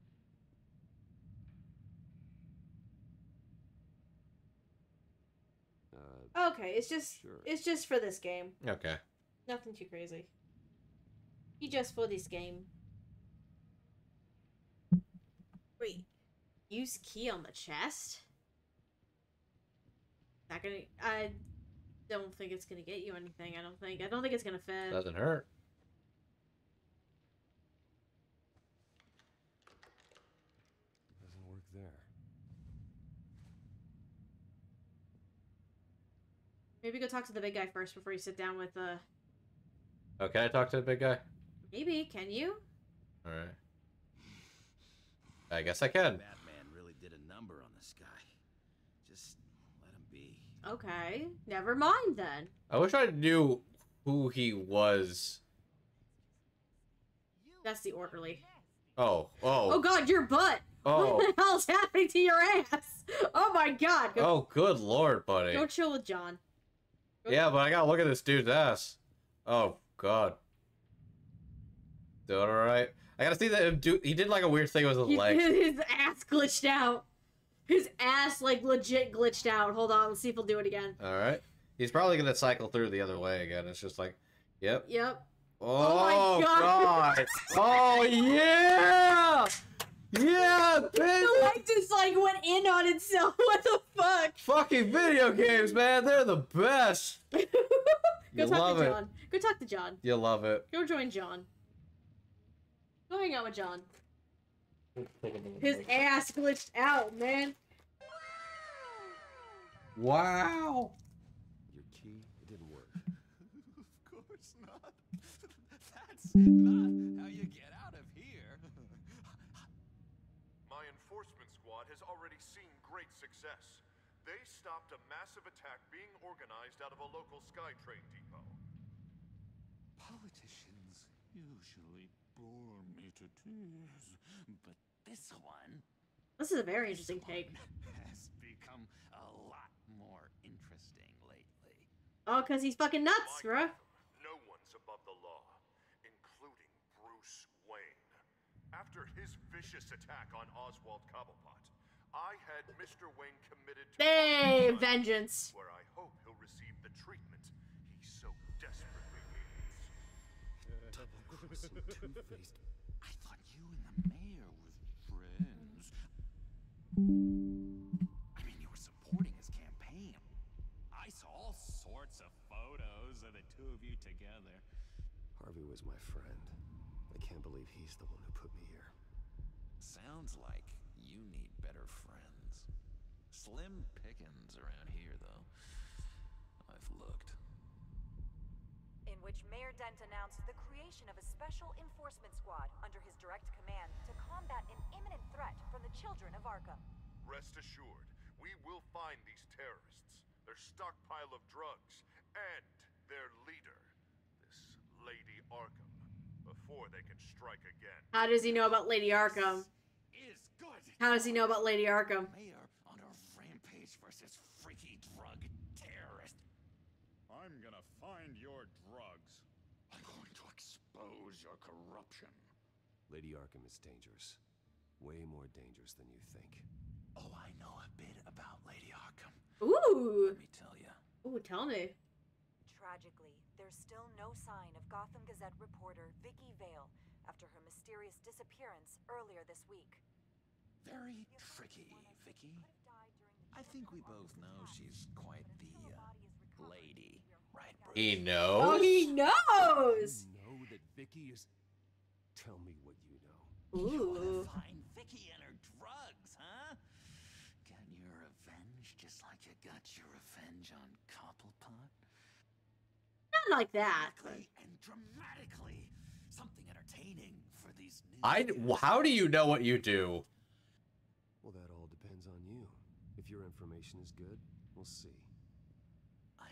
Speaker 1: Okay, it's just for this game.
Speaker 2: Okay.
Speaker 1: Nothing too crazy. Just for this game. Wait. Use key on the chest? Not gonna. I don't think it's gonna get you anything. I don't think it's gonna fit.
Speaker 2: Doesn't hurt.
Speaker 5: Doesn't work there.
Speaker 1: Maybe go talk to the big guy first before you sit down with
Speaker 2: Oh, can I talk to the big guy?
Speaker 1: Maybe, can you?
Speaker 2: Alright. I guess I can.
Speaker 11: Batman really did a number on this guy. Just let him be.
Speaker 1: Okay. Never mind then.
Speaker 2: I wish I knew who he was.
Speaker 1: That's the orderly.
Speaker 2: Oh.
Speaker 1: Oh god, your butt!
Speaker 2: Oh.
Speaker 1: What the hell's happening to your ass? Oh my god!
Speaker 2: Oh, good lord, buddy.
Speaker 1: Go chill with John.
Speaker 2: Yeah, but I gotta look at this dude's ass. Oh, god. Doing alright? I gotta see that dude. He did like a weird thing with his leg.
Speaker 1: His ass glitched out. His ass, like, legit glitched out. Hold on, let's see if he'll do it again.
Speaker 2: Alright. He's probably gonna cycle through the other way again. It's just like, yep.
Speaker 1: Yep.
Speaker 2: Oh,
Speaker 1: my god!
Speaker 2: Oh, yeah! Yeah, baby!
Speaker 1: The leg just, like, went in on itself. What the fuck?
Speaker 2: Fucking video games, man. They're the best.
Speaker 1: Go
Speaker 2: You
Speaker 1: talk
Speaker 2: love
Speaker 1: to
Speaker 2: it.
Speaker 1: John. Go talk to John.
Speaker 2: You love it.
Speaker 1: Go join John. Go hang out with John. His ass glitched out, man.
Speaker 2: Wow.
Speaker 5: Your key, it didn't work.
Speaker 9: Of course not. That's not how you get out of here.
Speaker 3: My enforcement squad has already seen great success. They stopped a massive attack being organized out of a local SkyTrain depot.
Speaker 7: Politicians usually bore me to tears, but this one
Speaker 1: This is a very interesting take.
Speaker 7: has become a lot more interesting lately.
Speaker 1: Oh, because he's fucking nuts, bruh.
Speaker 3: No one's above the law, including Bruce Wayne. After his vicious attack on Oswald Cobblepot, I had Mr. Wayne committed to
Speaker 1: Hey,
Speaker 3: organized
Speaker 1: vengeance.
Speaker 3: where I hope he'll receive the treatment he so desperately needs.
Speaker 7: Double-crossing two-faced. I thought you and the mayor were friends. I mean, you were supporting his campaign. I saw all sorts of photos of the two of you together.
Speaker 5: Harvey was my friend. I can't believe he's the one who put me here.
Speaker 11: Sounds like you need better friends. Slim pickings around here, though. I've looked.
Speaker 13: In which Mayor Dent announced the creation of a special enforcement squad under his direct command to combat an imminent threat from the children of Arkham.
Speaker 3: Rest assured, we will find these terrorists, their stockpile of drugs, and their leader, this Lady Arkham, before they can strike again.
Speaker 1: How does he know about Lady Arkham?
Speaker 7: Is good.
Speaker 1: How does he know about Lady Arkham?
Speaker 7: Mayor on a rampage versus freaky drug terrorist.
Speaker 9: I'm gonna find your drugs.
Speaker 7: I'm going to expose your corruption.
Speaker 5: Lady Arkham is dangerous. Way more dangerous than you think.
Speaker 11: Oh, I know a bit about Lady Arkham.
Speaker 1: Ooh.
Speaker 11: Let me tell you.
Speaker 1: Ooh, tell me.
Speaker 13: Tragically, there's still no sign of Gotham Gazette reporter Vicky Vale after her mysterious disappearance earlier this week.
Speaker 11: Very tricky, Vicky. I think we both know she's quite the lady, right, Bruce?
Speaker 2: He knows.
Speaker 1: Oh, he knows.
Speaker 5: You know that Vicky is. Tell me what you know.
Speaker 1: Ooh.
Speaker 11: Find Vicky and her drugs, huh? Get your revenge just like you got your revenge on Cobblepot?
Speaker 1: Not like that.
Speaker 11: Quickly and dramatically. Something entertaining,
Speaker 5: for these new
Speaker 2: How do you know what you do?
Speaker 5: Well, that all depends on you. If your information is good, we'll see.
Speaker 11: I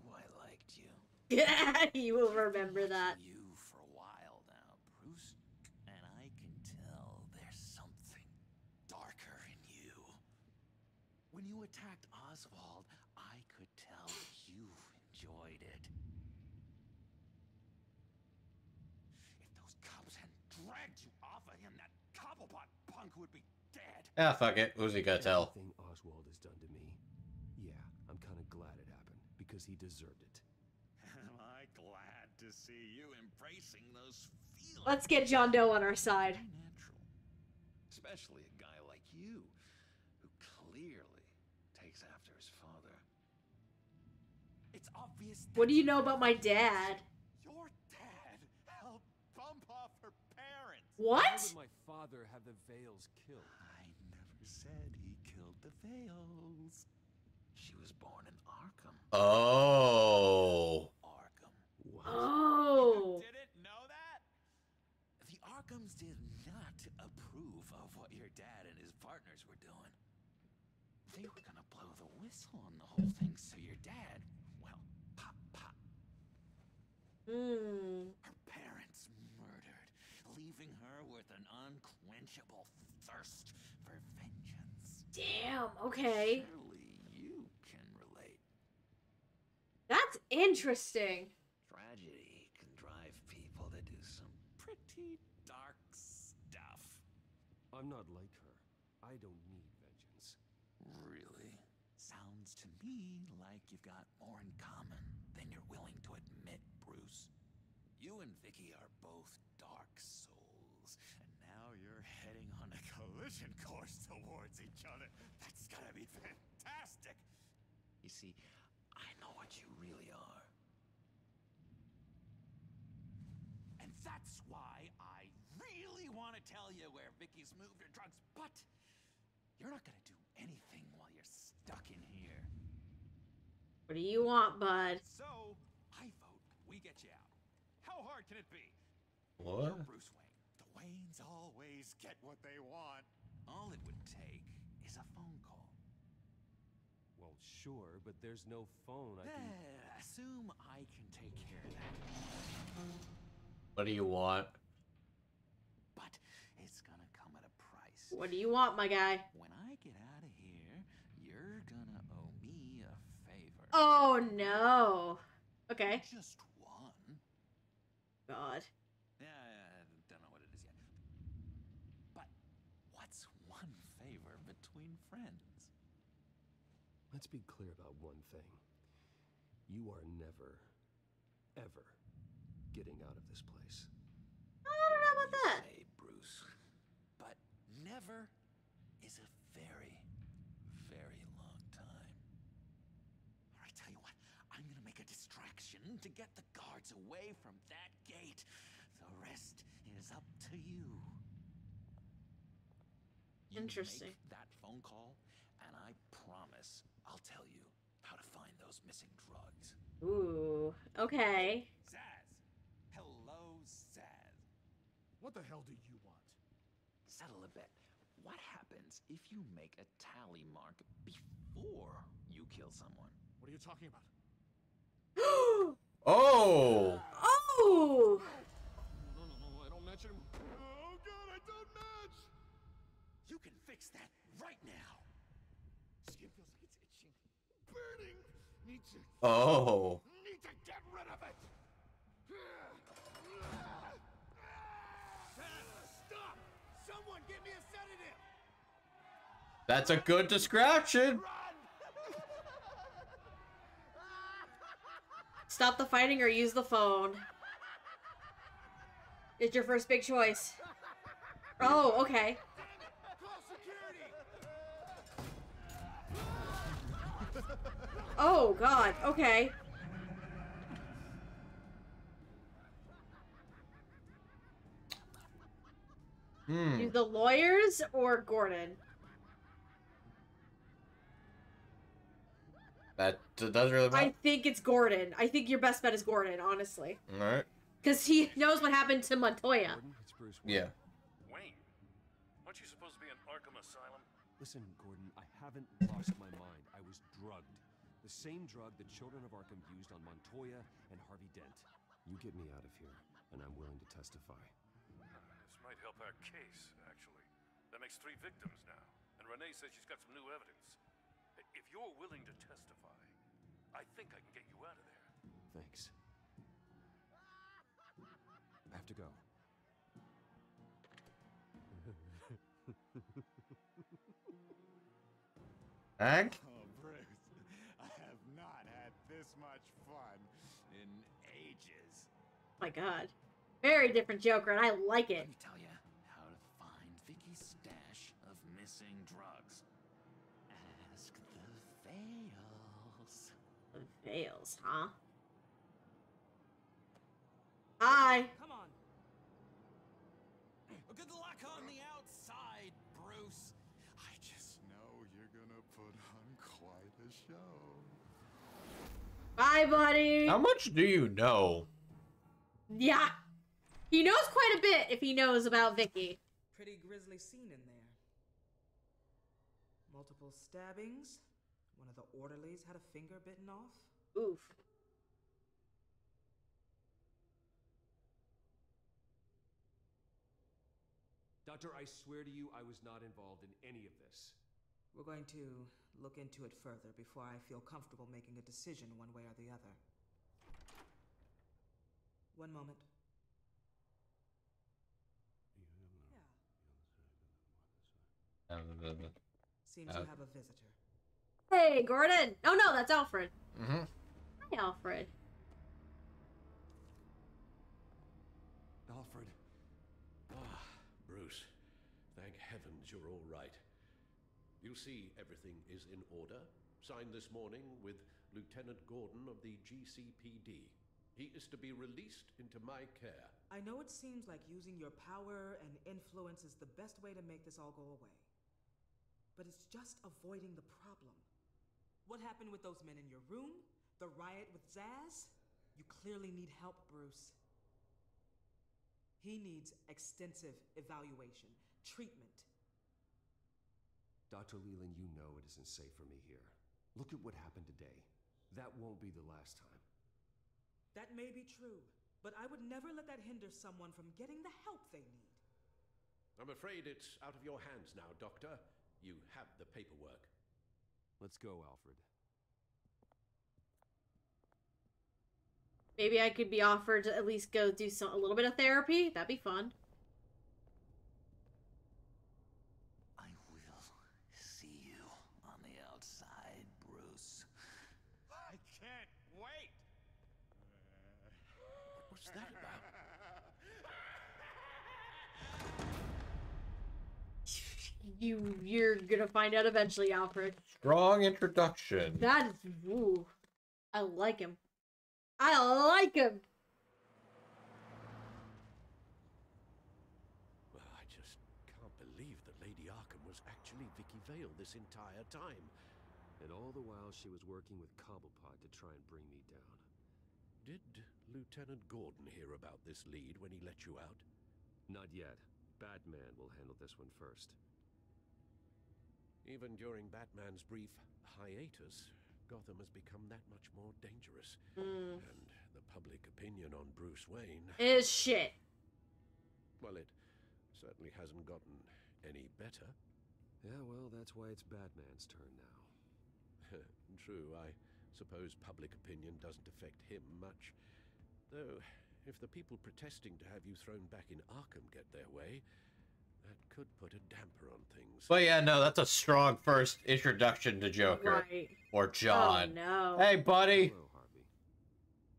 Speaker 11: knew I liked you.
Speaker 1: Yeah, you will remember that.
Speaker 11: You for a while now, Bruce, and I can tell there's something darker in you. When you attacked Oswald, I could tell you enjoyed it.
Speaker 5: If those cops hadn't dragged you off of him, that Cobblepot punk would be dead.
Speaker 2: Ah, fuck it. Who's he gonna tell?
Speaker 5: Everything Oswald has done to me, yeah, I'm kind of glad it happened, because he deserved it.
Speaker 11: Am I glad to see you embracing those feelings?
Speaker 1: Let's get John Doe on our side.
Speaker 11: Natural. Especially a guy like you, who clearly takes after his father.
Speaker 5: It's obvious.
Speaker 1: What do you know about my dad?
Speaker 5: Your dad helped bump off her parents.
Speaker 1: What?
Speaker 8: Why would my father have the Veils killed?
Speaker 11: I never said he killed the Veils. She was born in Arkham.
Speaker 2: Oh.
Speaker 11: Arkham.
Speaker 5: What?
Speaker 1: Oh.
Speaker 5: You didn't know that?
Speaker 11: The Arkhams did not approve of what your dad and his partners were doing. They were gonna blow the whistle on the whole thing, so your dad, well, pop, pop. Her parents murdered, leaving her with an unquenchable thirst for vengeance.
Speaker 1: Damn, okay.
Speaker 11: Surely you can relate.
Speaker 1: That's interesting.
Speaker 11: Tragedy can drive people to do some pretty dark stuff.
Speaker 5: I'm not like her. I don't need vengeance.
Speaker 11: Really? Sounds to me like you've got more in common than you're willing to admit, Bruce. You and Vicky are both dark souls, and now you're heading on a collision course towards each other. That's gotta be fantastic! You see, I know what you really are. And that's why I really want to tell you where Vicky's moved her drugs, but you're not gonna do anything while you're stuck in here.
Speaker 1: What do you want, bud?
Speaker 5: So, I vote we get you out. How hard can it be?
Speaker 2: What?
Speaker 5: You're Bruce Wayne. The Waynes always get what they want.
Speaker 11: All it would take is a phone call.
Speaker 8: Well, sure, but there's no phone. I can...
Speaker 11: Assume I can take care of that.
Speaker 2: What do you want?
Speaker 11: But it's gonna come at a price.
Speaker 1: What do you want, my guy?
Speaker 11: When I get out of here, you're gonna owe me a favor.
Speaker 1: Oh, no. Okay.
Speaker 11: Just one.
Speaker 1: God.
Speaker 11: Yeah, I don't know what it is yet. But what's one favor between friends?
Speaker 5: Let's be clear about one thing. You are never, ever getting out of this place.
Speaker 1: I don't know about that.
Speaker 11: Say, Bruce. But never is a very, very long time. All right, tell you what. I'm gonna make a distraction to get the guards away from that gate. The rest is up to you. You
Speaker 1: Interesting.
Speaker 11: make that phone call, and I promise I'll tell you how to find those missing drugs.
Speaker 1: Ooh. Okay.
Speaker 5: Zaz. Hello, Zaz.
Speaker 9: What the hell do you want?
Speaker 11: Settle a bet. What happens if you make a tally mark before you kill someone?
Speaker 9: What are you talking about?
Speaker 2: Oh!
Speaker 1: Oh!
Speaker 9: No, I don't match anymore. Oh god, I don't match!
Speaker 11: You can fix that right now.
Speaker 9: Skin feels like it's itching. Burning! Need to
Speaker 2: Oh.
Speaker 9: get rid of it!
Speaker 10: Stop! Someone get me a sedative!
Speaker 2: That's a good description.
Speaker 1: Stop the fighting or use the phone. It's your first big choice. Oh, okay. Oh, God. Okay. Do the lawyers or Gordon?
Speaker 2: That doesn't really matter.
Speaker 1: I think it's Gordon. I think your best bet is Gordon, honestly.
Speaker 2: Alright.
Speaker 1: Because he knows what happened to Montoya.
Speaker 5: Gordon, it's Bruce Wayne.
Speaker 2: Yeah.
Speaker 3: Wayne, aren't you supposed to be in Arkham Asylum?
Speaker 5: Listen, Gordon, I haven't lost my mind. I was drugged. The same drug the children of Arkham used on Montoya and Harvey Dent. You get me out of here, and I'm willing to testify.
Speaker 3: This might help our case, actually. That makes 3 victims now, and Renee says she's got some new evidence. If you're willing to testify, I think I can get you out of there.
Speaker 5: Thanks. I have to go.
Speaker 2: Hank?
Speaker 7: Oh, Bruce, I have not had this much fun in ages.
Speaker 1: Oh my god. Very different Joker, and I like it.
Speaker 11: Let me tell you how to find Vicky's stash of missing drugs. Ask the Veils.
Speaker 1: The Veils, huh? Hi.
Speaker 6: Come on.
Speaker 7: Good luck on the outside, Bruce. I just know you're gonna put on quite a show.
Speaker 1: Bye, buddy.
Speaker 2: How much do you know?
Speaker 1: Yeah. He knows quite a bit if he knows about Vicky.
Speaker 6: Pretty grisly scene in there. Multiple stabbings. One of the orderlies had a finger bitten off.
Speaker 1: Oof.
Speaker 5: Doctor, I swear to you, I was not involved in any of this.
Speaker 6: We're going to look into it further before I feel comfortable making a decision one way or the other. One moment. Seems you have a visitor.
Speaker 1: Hey, Gordon. Oh, no, that's Alfred.
Speaker 2: Mm-hmm.
Speaker 1: Hi, Alfred.
Speaker 5: Alfred.
Speaker 14: Ah, Bruce. Thank heavens you're all right. You see everything is in order. Signed this morning with Lieutenant Gordon of the GCPD. He is to be released into my care.
Speaker 6: I know it seems like using your power and influence is the best way to make this all go away. But it's just avoiding the problem. What happened with those men in your room? The riot with Zaz? You clearly need help, Bruce. He needs extensive evaluation, treatment.
Speaker 5: Dr. Leland, you know it isn't safe for me here. Look at what happened today. That won't be the last time.
Speaker 6: That may be true, but I would never let that hinder someone from getting the help they need.
Speaker 14: I'm afraid it's out of your hands now, Doctor. You have the paperwork.
Speaker 5: Let's go, Alfred.
Speaker 1: Maybe I could be offered to at least go do a little bit of therapy. That'd be fun.
Speaker 11: I will see you on the outside, Bruce.
Speaker 7: I can't wait.
Speaker 14: What's that about?
Speaker 1: You're gonna find out eventually, Alfred.
Speaker 2: Strong introduction.
Speaker 1: That is, ooh, I like him. I like him.
Speaker 14: Well, I just can't believe that Lady Arkham was actually Vicky Vale this entire time.
Speaker 5: And all the while she was working with Cobblepot to try and bring me down.
Speaker 14: Did Lieutenant Gordon hear about this lead when he let you out?
Speaker 5: Not yet. Batman will handle this one first.
Speaker 14: Even during Batman's brief hiatus, Gotham has become that much more dangerous. And the public opinion on Bruce Wayne
Speaker 1: is shit.
Speaker 14: Well, it certainly hasn't gotten any better.
Speaker 5: Yeah, well, that's why it's Batman's turn now.
Speaker 14: True, I suppose public opinion doesn't affect him much. Though, if the people protesting to have you thrown back in Arkham get their way, that could put a damper on things.
Speaker 2: But yeah, no, that's a strong first introduction to Joker.
Speaker 1: Right.
Speaker 2: Or John.
Speaker 1: Oh, no.
Speaker 2: Hey, buddy.
Speaker 5: Hello, Harvey.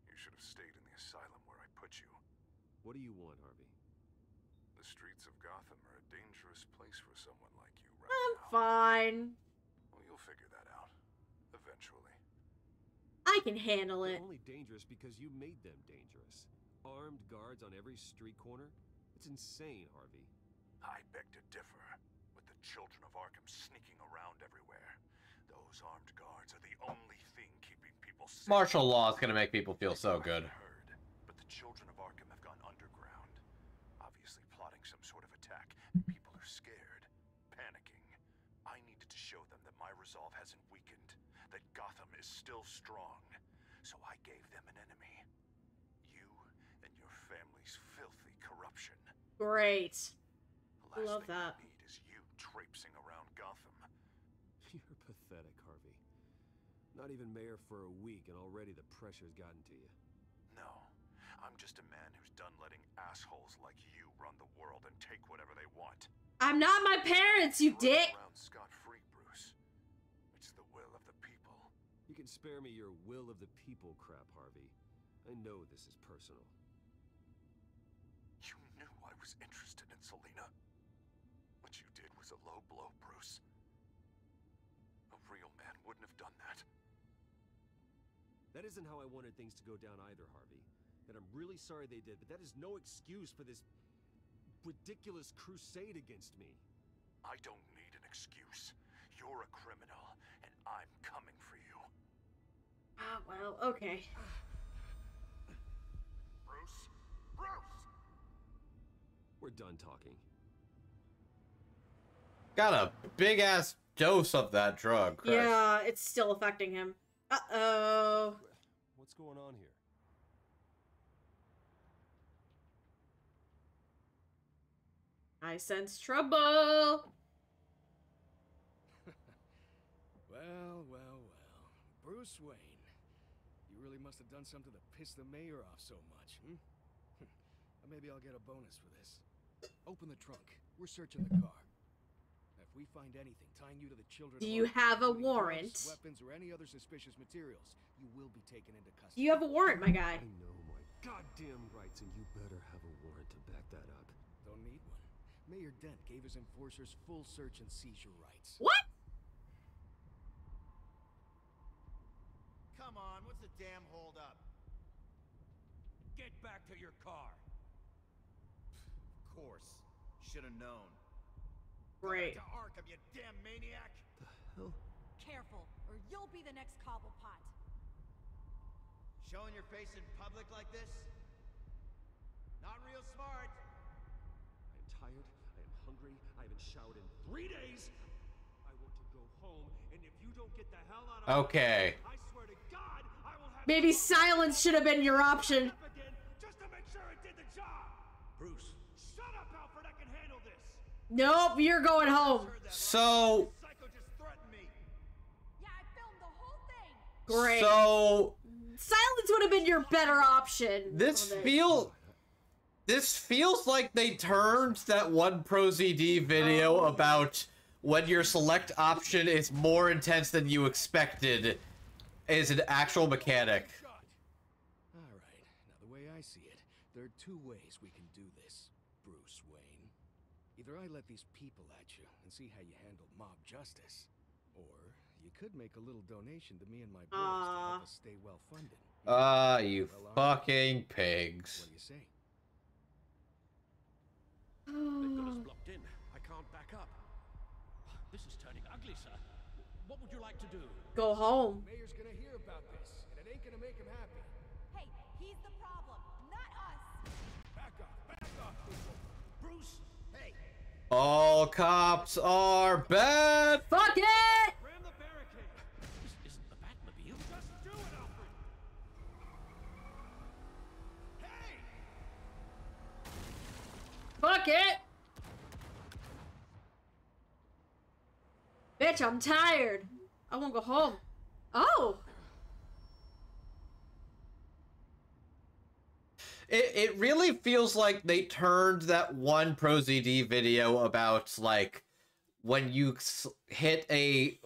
Speaker 3: You should have stayed in the asylum where I put you.
Speaker 5: What do you want, Harvey?
Speaker 3: The streets of Gotham are a dangerous place for someone like you right
Speaker 1: I'm
Speaker 3: now.
Speaker 1: fine.
Speaker 3: Well, you'll figure that out. Eventually.
Speaker 1: I can handle it.
Speaker 5: They're only dangerous because you made them dangerous. Armed guards on every street corner? It's insane, Harvey.
Speaker 3: I beg to differ. With the children of Arkham sneaking around everywhere, those armed guards are the only thing keeping people safe.
Speaker 2: Martial law is going to make people feel so good.
Speaker 3: Heard, but the children of Arkham have some sort of attack, and people are scared, panicking. I needed to show them that my resolve hasn't weakened, that Gotham is still strong. So I gave them an enemy. You and your family's filthy corruption.
Speaker 1: Great.
Speaker 3: The last
Speaker 1: Love
Speaker 3: thing
Speaker 1: that.
Speaker 3: I need is you traipsing around Gotham.
Speaker 5: You're pathetic, Harvey. Not even mayor for a week, and already the pressure's gotten to you.
Speaker 3: No, I'm just a man who's done letting assholes like you run the world and take whatever they want.
Speaker 1: I'm not my parents, you dick!
Speaker 3: Around scot-free, Bruce. It's the will of the people.
Speaker 5: You can spare me your will of the people crap, Harvey. I know this is personal.
Speaker 3: You knew I was interested in Selena. What you did was a low blow, Bruce. A real man wouldn't have done that.
Speaker 5: That isn't how I wanted things to go down either, Harvey. And I'm really sorry they did, but that is no excuse for this ridiculous crusade against me.
Speaker 3: I don't need an excuse. You're a criminal, and I'm coming for you.
Speaker 1: Ah, well, okay.
Speaker 3: Bruce? Bruce!
Speaker 5: We're done talking.
Speaker 2: Got a big ass dose of that drug. Christ.
Speaker 1: Yeah, it's still affecting him. Uh-oh.
Speaker 5: What's going on here?
Speaker 1: I sense trouble.
Speaker 15: Well, well, well. Bruce Wayne. You really must have done something to piss the mayor off so much, hmm? Maybe I'll get a bonus for this. Open the trunk. We're searching the car. If we find anything tying you to the children...
Speaker 1: Do you have a warrant?
Speaker 15: Weapons or any other suspicious materials, you will be taken into custody.
Speaker 1: You have a warrant, my guy.
Speaker 5: I know my goddamn rights, and you better have a warrant to back that up.
Speaker 15: Don't need one. Mayor Dent gave his enforcers full search and seizure rights.
Speaker 1: What?
Speaker 10: Come on, what's the damn hold up?
Speaker 7: Get back to your car.
Speaker 10: Of course. Should have known.
Speaker 1: Great.
Speaker 10: Go back to Arkham, you damn maniac!
Speaker 5: The hell?
Speaker 13: Careful, or you'll be the next Cobblepot.
Speaker 10: Showing your face in public like this? Not real smart.
Speaker 5: I am tired. I am hungry. I haven't showered in 3 days. I want to go home, and if you don't get the hell out of
Speaker 2: Okay.
Speaker 5: I swear to God, I will have
Speaker 1: Maybe silence should have been your option.
Speaker 5: again just to make sure it did the job.
Speaker 7: Bruce.
Speaker 5: Shut up, Alfred. I can handle this.
Speaker 1: Nope, you're going home.
Speaker 2: So,
Speaker 10: Psycho just threatened me.
Speaker 13: Yeah, I filmed the whole thing.
Speaker 1: Great.
Speaker 2: so
Speaker 1: Silence would have been your better option.
Speaker 2: this
Speaker 1: on
Speaker 2: feels like they turned that one ProZD video about when your select option is more intense than you expected is an actual mechanic.
Speaker 15: All right. Now, the way I see it, there are two ways we can do this, Bruce Wayne. Either I let these people at you and see how you handle mob justice, or you could make a little donation to me and my boys to help us stay well-funded.
Speaker 2: You fucking pigs.
Speaker 15: What do you say?
Speaker 14: They've got us blocked in. I can't back up. This is turning ugly, sir. What would you like to do?
Speaker 1: Go home.
Speaker 15: Mayor's gonna hear about this, and it ain't gonna make him happy.
Speaker 13: Hey, he's the problem, not us.
Speaker 15: Back off, people.
Speaker 10: Bruce, hey.
Speaker 2: All cops are bad.
Speaker 1: Fuck it!
Speaker 5: Ram the barricade.
Speaker 14: This isn't the Batmobile.
Speaker 5: Just do it, Alfred.
Speaker 10: Hey!
Speaker 1: Fuck it! Bitch, I'm tired. I wanna go home. Oh!
Speaker 2: It really feels like they turned that one ProZD video about, like, when you hit a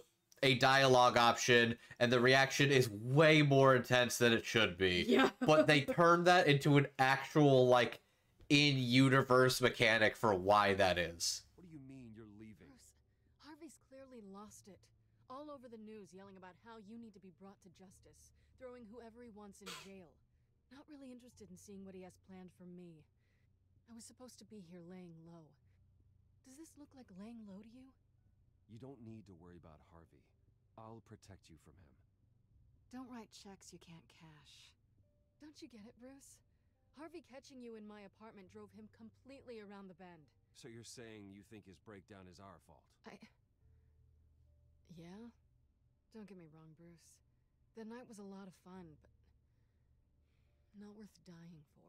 Speaker 2: dialogue option and the reaction is way more intense than it should be.
Speaker 1: Yeah.
Speaker 2: But they turned that into an actual, like, in-universe mechanic for why that is.
Speaker 5: What do you mean you're leaving?
Speaker 16: Bruce, Harvey's clearly lost it. All over the news yelling about how you need to be brought to justice, throwing whoever he wants in jail. Not really interested in seeing what he has planned for me. I was supposed to be here laying low. Does this look like laying low to you?
Speaker 5: You don't need to worry about Harvey. I'll protect you from him.
Speaker 16: Don't write checks you can't cash. Don't you get it, Bruce? Harvey catching you in my apartment drove him completely around the bend.
Speaker 5: So you're saying you think his breakdown is our fault?
Speaker 16: Yeah? Don't get me wrong, Bruce. The night was a lot of fun, but not worth dying for.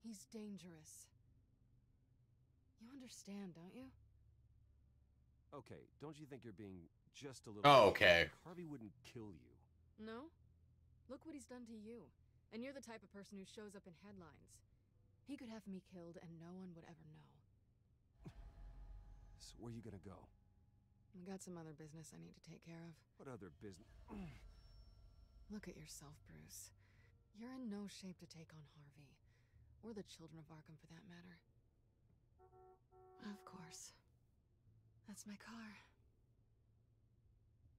Speaker 16: He's dangerous. You understand, don't you?
Speaker 5: Okay, don't you think you're being just a little...
Speaker 2: Oh, okay.
Speaker 5: Harvey wouldn't kill you.
Speaker 16: No? Look what he's done to you. And you're the type of person who shows up in headlines. He could have me killed and no one would ever know.
Speaker 5: So where you gonna go?
Speaker 16: I got some other business I need to take care of.
Speaker 5: What other business?
Speaker 16: Look at yourself, Bruce. You're in no shape to take on Harvey. Or the children of Arkham, for that matter. Of course. That's my car.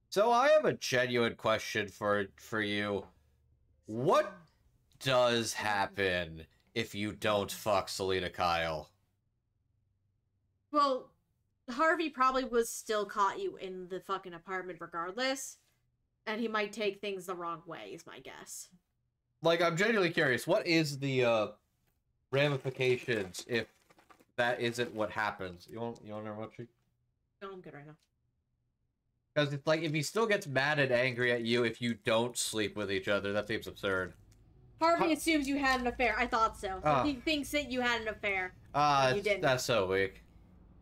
Speaker 2: So I have a genuine question for you. What does happen if you don't fuck Selena Kyle?
Speaker 1: Well, Harvey probably was still caught you in the fucking apartment regardless. And he might take things the wrong way, is my guess.
Speaker 2: Like, I'm genuinely curious. What is the ramifications if that isn't what happens? You want to know what?
Speaker 1: No, I'm good right now.
Speaker 2: Because it's like, if he still gets mad and angry at you if you don't sleep with each other, that seems absurd.
Speaker 1: Harvey assumes you had an affair. I thought so. He thinks that you had an affair. You didn't.
Speaker 2: That's so weak.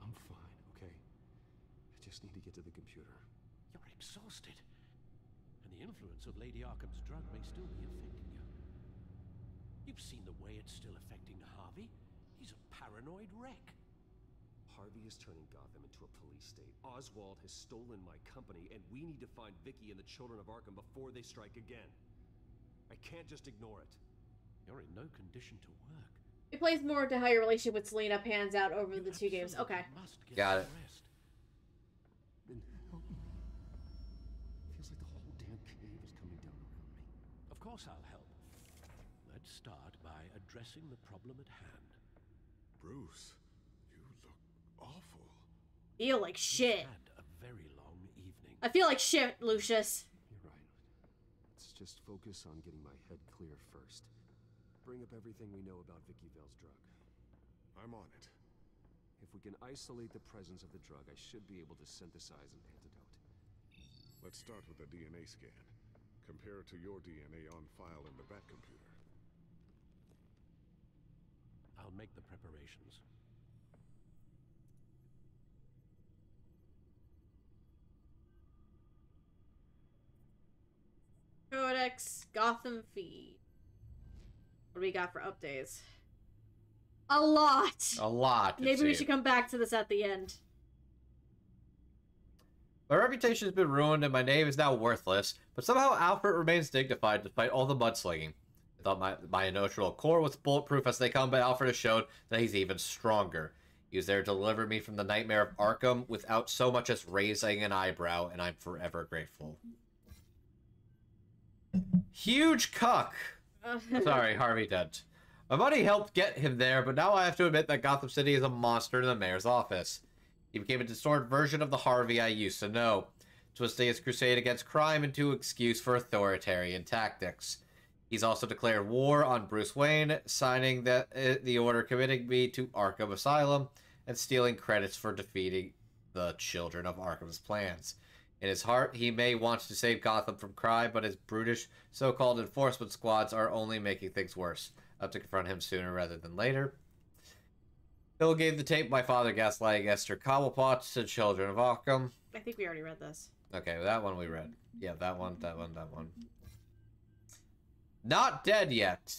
Speaker 5: I'm fine, okay? I just need to get to the computer.
Speaker 14: You're exhausted. And the influence of Lady Arkham's drug may still be affecting you. You've seen the way it's still affecting Harvey. He's a paranoid wreck.
Speaker 5: Harvey is turning Gotham into a police state. Oswald has stolen my company, and we need to find Vicky and the children of Arkham before they strike again. I can't just ignore it.
Speaker 14: You're in no condition to work.
Speaker 1: It plays more into how your relationship with Selena pans out over the two games. Okay.
Speaker 2: Got it.
Speaker 5: Then help me. Feels like the whole damn cave is coming down around me.
Speaker 14: Of course I'll help. Let's start by addressing the problem at hand.
Speaker 3: Bruce, you look awful.
Speaker 1: Feel like shit.
Speaker 14: Had a very long evening.
Speaker 1: I feel like shit, Lucius.
Speaker 5: You're right. Let's just focus on getting my head clear first. Bring up everything we know about Vicky Vale's drug.
Speaker 3: I'm on it.
Speaker 5: If we can isolate the presence of the drug, I should be able to synthesize an antidote.
Speaker 3: Let's start with a DNA scan. Compare it to your DNA on file in the Bat computer.
Speaker 14: I'll make the preparations.
Speaker 1: Codex, Gotham feed. What do we got for updates? A lot.
Speaker 2: A lot.
Speaker 1: Maybe we should come back to this at the end.
Speaker 2: My reputation has been ruined and my name is now worthless, but somehow Alfred remains dignified despite all the mudslinging. I thought my emotional core was bulletproof as they come, but Alfred has shown that he's even stronger. He was there to deliver me from the nightmare of Arkham without so much as raising an eyebrow, and I'm forever grateful. Huge cuck! Sorry, Harvey Dent. My money helped get him there, but now I have to admit that Gotham City is a monster in the mayor's office. He became a distorted version of the Harvey I used to know, twisting his crusade against crime into an excuse for authoritarian tactics. He's also declared war on Bruce Wayne, signing the order committing me to Arkham Asylum, and stealing credits for defeating the children of Arkham's plans. In his heart, he may want to save Gotham from crime, but his brutish so-called enforcement squads are only making things worse. I have to confront him sooner rather than later. Bill gave the tape my father gaslighting Esther Cobblepot to children of Arkham.
Speaker 1: I think we already read this.
Speaker 2: Okay, that one we read. Yeah, that one. Not dead yet.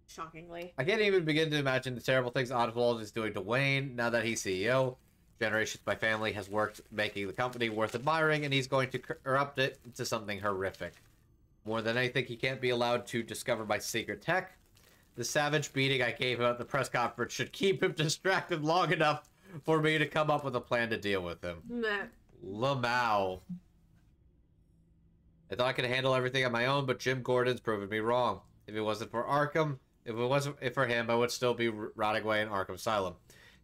Speaker 1: Shockingly.
Speaker 2: I can't even begin to imagine the terrible things Oswald is doing to Wayne now that he's CEO. Generations my family has worked making the company worth admiring, and he's going to corrupt it into something horrific. More than anything, he can't be allowed to discover my secret tech. The savage beating I gave him at the press conference should keep him distracted long enough for me to come up with a plan to deal with him.
Speaker 1: Nah.
Speaker 2: Lamau. I thought I could handle everything on my own, but Jim Gordon's proven me wrong. If it wasn't for Arkham, if it wasn't for him, I would still be rotting away in Arkham Asylum.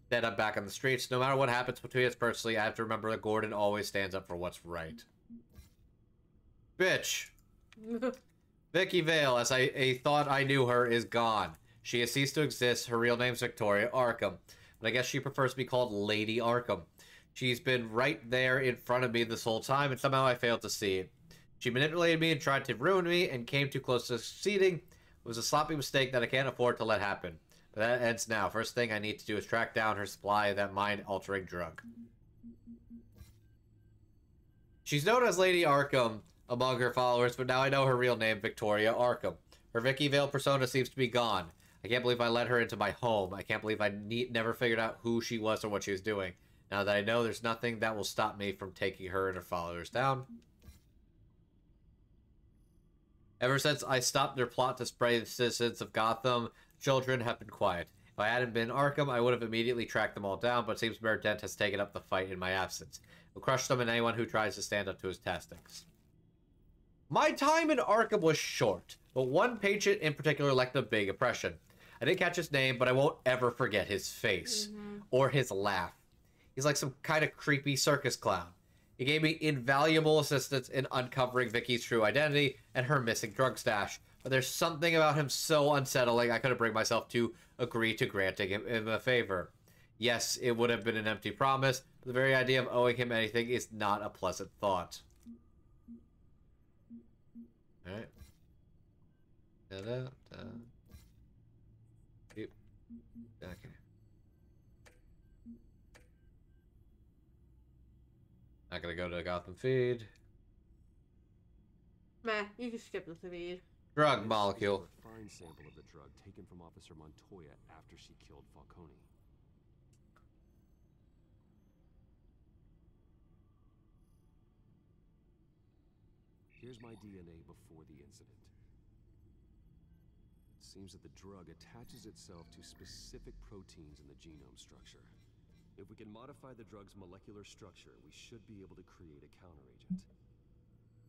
Speaker 2: Then I'm back on the streets. No matter what happens between us personally, I have to remember that Gordon always stands up for what's right. Bitch. Vicky Vale, as I thought I knew her, is gone. She has ceased to exist. Her real name's Victoria Arkham, but I guess she prefers to be called Lady Arkham. She's been right there in front of me this whole time, and somehow I failed to see it. She manipulated me and tried to ruin me, and came too close to succeeding. It was a sloppy mistake that I can't afford to let happen. But that ends now. First thing I need to do is track down her supply of that mind-altering drug. She's known as Lady Arkham among her followers, but now I know her real name, Victoria Arkham. Her Vicky Vale persona seems to be gone. I can't believe I let her into my home. I can't believe I never figured out who she was or what she was doing. Now that I know, there's nothing that will stop me from taking her and her followers down. Ever since I stopped their plot to spray the citizens of Gotham, children have been quiet. If I hadn't been Arkham, I would have immediately tracked them all down, but it seems Mayor Dent has taken up the fight in my absence. He'll crush them and anyone who tries to stand up to his tactics. My time in Arkham was short, but one patient in particular left a big impression. I didn't catch his name, but I won't ever forget his face. Or his laugh. He's like some kind of creepy circus clown. He gave me invaluable assistance in uncovering Vicky's true identity and her missing drug stash. But there's something about him so unsettling I couldn't bring myself to agree to granting him a favor. Yes, it would have been an empty promise, but the very idea of owing him anything is not a pleasant thought. Alright. Da-da-da. Yep. Okay. Not gonna go to Gotham Feed.
Speaker 1: Meh, you can skip the feed.
Speaker 2: Drug molecule.
Speaker 5: A fine sample of the drug taken from Officer Montoya after she killed Falcone. Here's my DNA before the incident. It seems that the drug attaches itself to specific proteins in the genome structure. If we can modify the drug's molecular structure, we should be able to create a counteragent.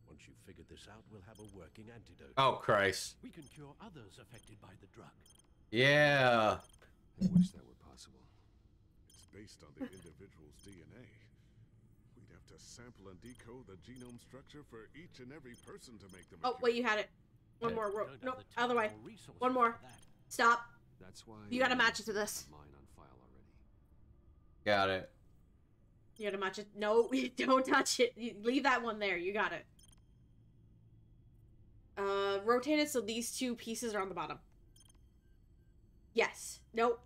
Speaker 14: Once you've figured this out, we'll have a working antidote.
Speaker 2: Oh, Christ.
Speaker 14: We can cure others affected by the drug.
Speaker 2: Yeah.
Speaker 5: I wish that were possible.
Speaker 3: It's based on the individual's DNA. We'd have to sample and decode the genome structure for each and every person to make them.
Speaker 1: Oh, wait, you had it. One more. Nope, other way. One more. Stop.
Speaker 5: That's why
Speaker 1: you gotta match it to this.
Speaker 5: Mine on file already.
Speaker 2: Got it.
Speaker 1: You gotta match it. No, don't touch it. Leave that one there. You got it. Rotate it so these two pieces are on the bottom. Yes. Nope.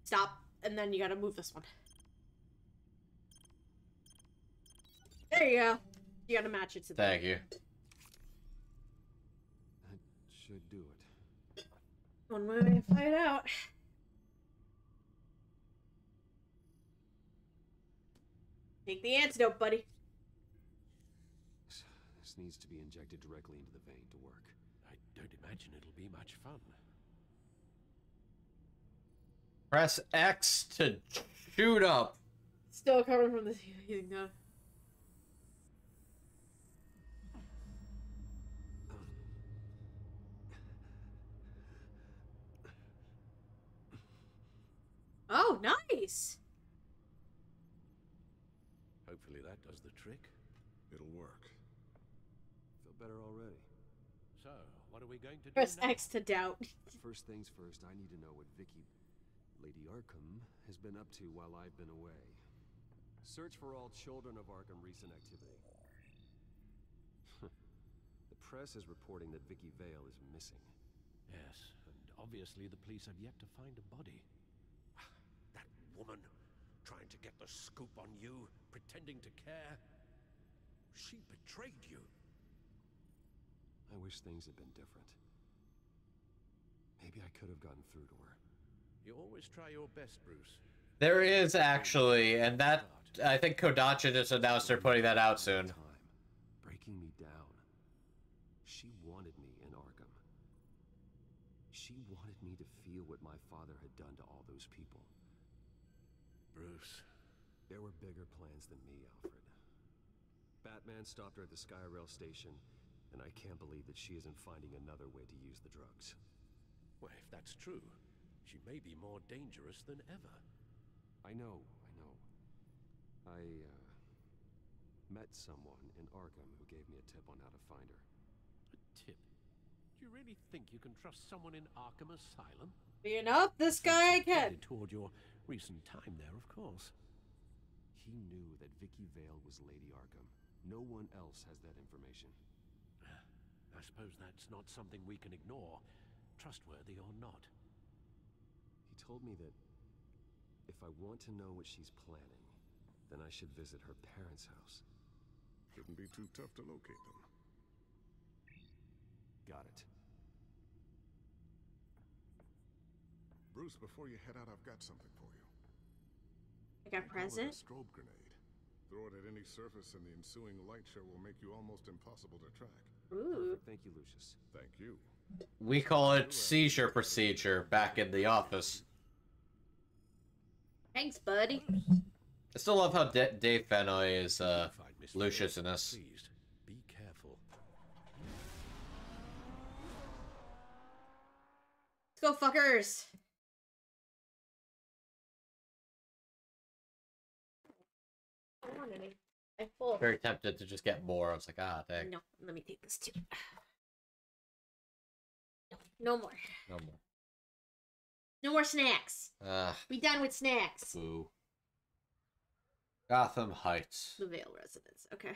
Speaker 1: Stop. And then you gotta move this one. There you go. You gotta match it to that.
Speaker 2: Thank you.
Speaker 5: That should do it.
Speaker 1: One way to find out. Take the antidote, buddy.
Speaker 5: This needs to be injected directly into the vein to work.
Speaker 14: I don't imagine it'll be much fun.
Speaker 2: Press X to shoot up.
Speaker 1: Still coming from the heating gun. Oh, nice.
Speaker 14: Hopefully that does the trick.
Speaker 3: It'll work.
Speaker 5: Feel better already.
Speaker 14: So, what are we going to do
Speaker 1: Press
Speaker 14: now?
Speaker 1: X to doubt.
Speaker 5: First things first, I need to know what Lady Arkham, has been up to while I've been away. Search for all children of Arkham recent activity. The press is reporting that Vicky Vale is missing.
Speaker 14: Yes, and obviously the police have yet to find a body. That woman, trying to get the scoop on you, pretending to care. She betrayed you.
Speaker 5: I wish things had been different. Maybe I could have gotten through to her.
Speaker 14: You always try your best, Bruce.
Speaker 2: There is actually, and that I think Kodacha just announced they're putting that out soon.
Speaker 5: Breaking me down. She wanted me in Arkham. She wanted me to feel what my father had done to all those people.
Speaker 14: Bruce.
Speaker 5: There were bigger plans than me, Alfred. Batman stopped her at the Skyrail station, and I can't believe that she isn't finding another way to use the drugs.
Speaker 14: Well, if that's true, she may be more dangerous than ever.
Speaker 5: I know. I met someone in Arkham who gave me a tip on how to find her.
Speaker 14: A tip? Do you really think you can trust someone in Arkham Asylum?
Speaker 1: You know, this guy I can.
Speaker 14: Toward your recent time there, of course.
Speaker 5: He knew that Vicky Vale was Lady Arkham. No one else has that information.
Speaker 14: I suppose that's not something we can ignore, trustworthy or not.
Speaker 5: He told me that if I want to know what she's planning, then I should visit her parents' house.
Speaker 3: Shouldn't be too tough to locate them.
Speaker 5: Got it.
Speaker 3: Bruce, before you head out, I've got something for you.
Speaker 1: I got a present?
Speaker 3: A strobe grenade. Throw it at any surface and the ensuing light show will make you almost impossible to track.
Speaker 1: Ooh.
Speaker 5: Perfect. Thank you, Lucius.
Speaker 3: Thank you.
Speaker 2: We call it seizure procedure back in the office.
Speaker 1: Thanks, buddy.
Speaker 2: I still love how Dave Fennoy is Lucius in this.
Speaker 14: Please, be careful.
Speaker 1: Let's go, fuckers. I don't want any. I'm full.
Speaker 2: Very tempted to just get more. I was like, ah, dang.
Speaker 1: No, let me take this too. No more.
Speaker 2: No more.
Speaker 1: No more snacks. We done with snacks.
Speaker 2: Boo. Gotham Heights.
Speaker 1: The Vale residence. Okay.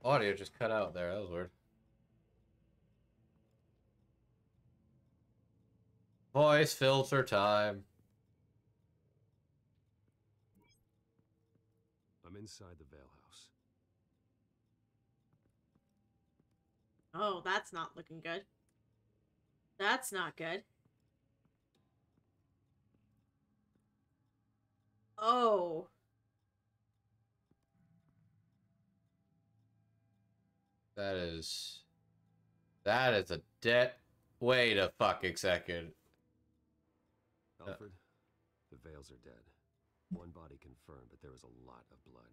Speaker 2: Audio just cut out there. That was weird. Voice filter time.
Speaker 5: I'm inside the Vale house.
Speaker 1: Oh, that's not looking good. That's not good. Oh.
Speaker 2: That is a debt. Wait a fucking second.
Speaker 5: Alfred, the Vales are dead. One body confirmed, but there is a lot of blood.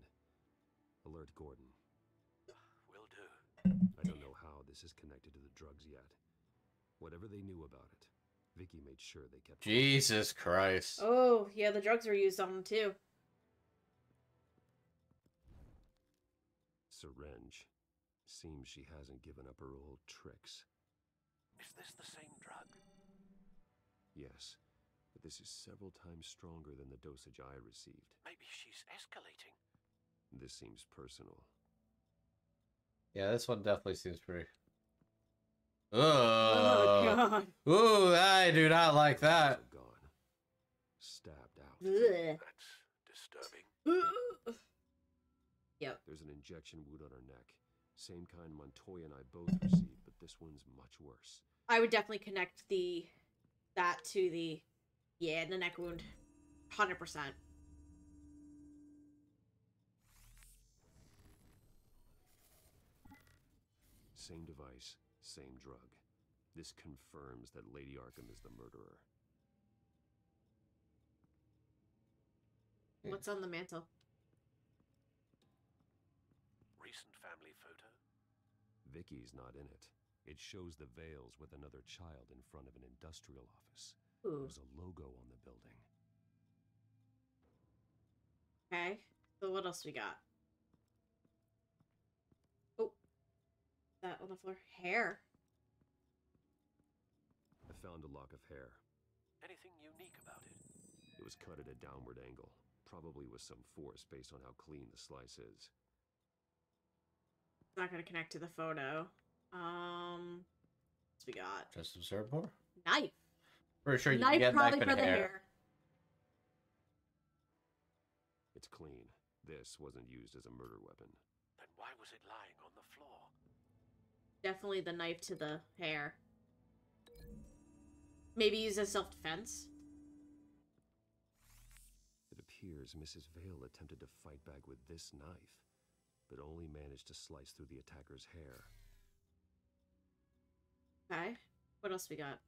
Speaker 5: Alert Gordon.
Speaker 14: Will do.
Speaker 5: I don't know how this is connected to the drugs yet. Whatever they knew about it, Vicky made sure they kept...
Speaker 2: Jesus Christ.
Speaker 1: Oh, yeah, the drugs were used on them too.
Speaker 5: Syringe. Seems she hasn't given up her old tricks.
Speaker 14: Is this the same drug?
Speaker 5: Yes, but this is several times stronger than the dosage I received.
Speaker 14: Maybe she's escalating.
Speaker 5: This seems personal.
Speaker 2: Yeah, this one definitely seems pretty...
Speaker 1: Oh, God.
Speaker 2: Ooh, I do not like that.
Speaker 5: Gone. Stabbed out.
Speaker 1: Ugh.
Speaker 14: That's disturbing.
Speaker 1: Yep.
Speaker 5: There's an injection wound on her neck. Same kind Montoya and I both received, but this one's much worse.
Speaker 1: I would definitely connect that to the neck wound. 100%.
Speaker 5: Same device, same drug. This confirms that Lady Arkham is the murderer.
Speaker 1: What's on the mantle?
Speaker 14: Recent family photo?
Speaker 5: Vicky's not in it. It shows the Vales with another child in front of an industrial office.
Speaker 1: Ooh.
Speaker 5: There's a logo on the building.
Speaker 1: Okay. So what else we got? Oh. That on the floor. Hair.
Speaker 5: I found a lock of hair.
Speaker 14: Anything unique about it?
Speaker 5: It was cut at a downward angle, probably with some force based on how clean the slice is.
Speaker 1: It's not going to connect to the photo. What's we got?
Speaker 2: Just observe more?
Speaker 1: Knife.
Speaker 2: Pretty sure you
Speaker 1: Knife
Speaker 2: can get
Speaker 1: probably
Speaker 2: knife
Speaker 1: for
Speaker 2: in
Speaker 1: the
Speaker 2: hair.
Speaker 1: hair.
Speaker 5: It's clean. This wasn't used as a murder weapon.
Speaker 14: Then why was it lying on the floor?
Speaker 1: Definitely the knife to the hair. Maybe use as self-defense.
Speaker 5: It appears Mrs. Vale attempted to fight back with this knife, but only managed to slice through the attacker's hair.
Speaker 1: Okay. What else we got?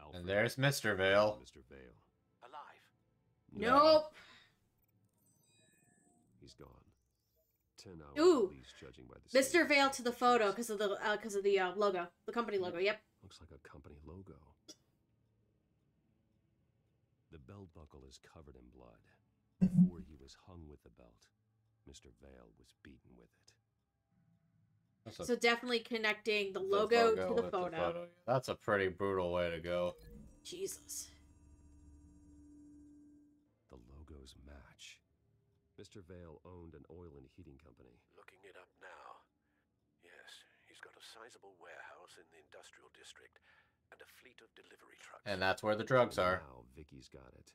Speaker 5: Alfred.
Speaker 2: And there's Mr. Vale.
Speaker 5: Mr. Vale.
Speaker 14: Alive?
Speaker 1: Nope.
Speaker 5: He's gone. 10 hours
Speaker 1: Ooh.
Speaker 5: at least, judging by the
Speaker 1: Mr. Vale to the photo because of the logo, the company logo. Yep.
Speaker 5: Looks like a company logo. belt buckle is covered in blood. Before he was hung with the belt, Mr. Vale was beaten with it.
Speaker 1: So definitely connecting the logo to the photo.
Speaker 2: That's a pretty brutal way to go.
Speaker 1: Jesus.
Speaker 5: The logos match. Mr. Vale owned an oil and heating company.
Speaker 14: Looking it up now. Yes, he's got a sizable warehouse in the industrial district and a fleet of delivery trucks.
Speaker 2: And that's where the drugs are.
Speaker 5: Now Vicky's got it.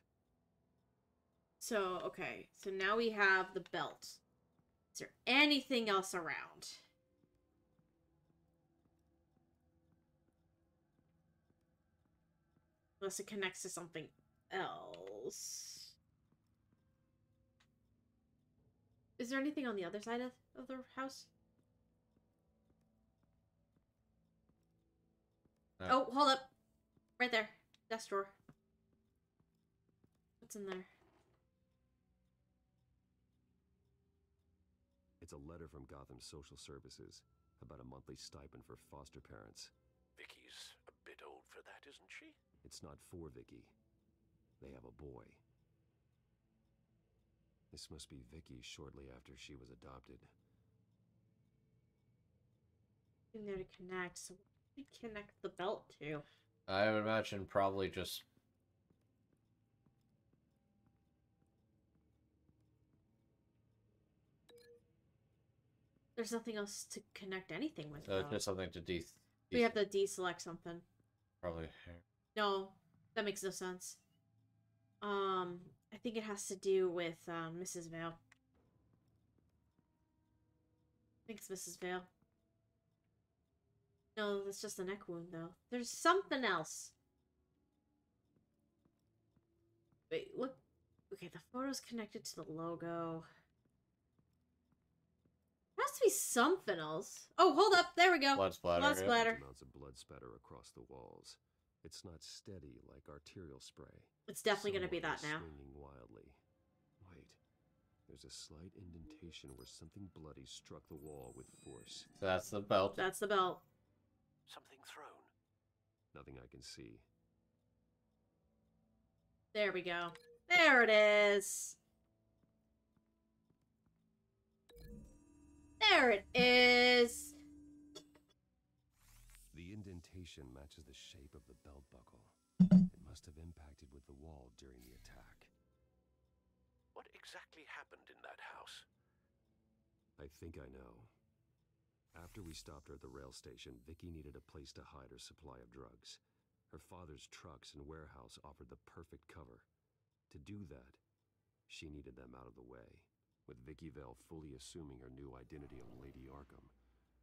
Speaker 1: So, okay. So now we have the belt. Is there anything else around? Unless it connects to something else. Is there anything on the other side of the house?
Speaker 2: No.
Speaker 1: Oh, hold up. Right there. Desk drawer. What's in there?
Speaker 5: It's a letter from Gotham Social Services about a monthly stipend for foster parents.
Speaker 14: Vicky's a bit old for that, isn't she?
Speaker 5: It's not for Vicky. They have a boy. This must be Vicky shortly after she was adopted.
Speaker 1: In there to connect. So what do we connect the belt to?
Speaker 2: I would imagine probably just...
Speaker 1: There's nothing else to connect anything with.
Speaker 2: So it's just something to
Speaker 1: We have to deselect something.
Speaker 2: Probably.
Speaker 1: No, that makes no sense. I think it has to do with Mrs. Vale. I think it's Mrs. Vale. No, that's just a neck wound, though. There's something else. Wait, look. Okay, the photo's connected to the logo. There has to be something else. Oh, hold up. There we go.
Speaker 2: Blood splatter.
Speaker 1: Blood splatter.
Speaker 5: Amounts of blood spatter across the walls. It's not steady like arterial spray.
Speaker 1: It's definitely going to be
Speaker 5: Someone
Speaker 1: that
Speaker 5: is
Speaker 1: now.
Speaker 5: Swinging wildly. Wait. There's a slight indentation where something bloody struck the wall with force.
Speaker 2: So that's the belt.
Speaker 1: That's the belt.
Speaker 14: Something thrown.
Speaker 5: Nothing I can see.
Speaker 1: There we go. There it is. There it is.
Speaker 5: The indentation matches the shape of the belt buckle. It must have impacted with the wall during the attack.
Speaker 14: What exactly happened in that house?
Speaker 5: I think I know. After we stopped her at the rail station, Vicky needed a place to hide her supply of drugs. Her father's trucks and warehouse offered the perfect cover. To do that, she needed them out of the way, with Vicky Vale fully assuming her new identity of Lady Arkham.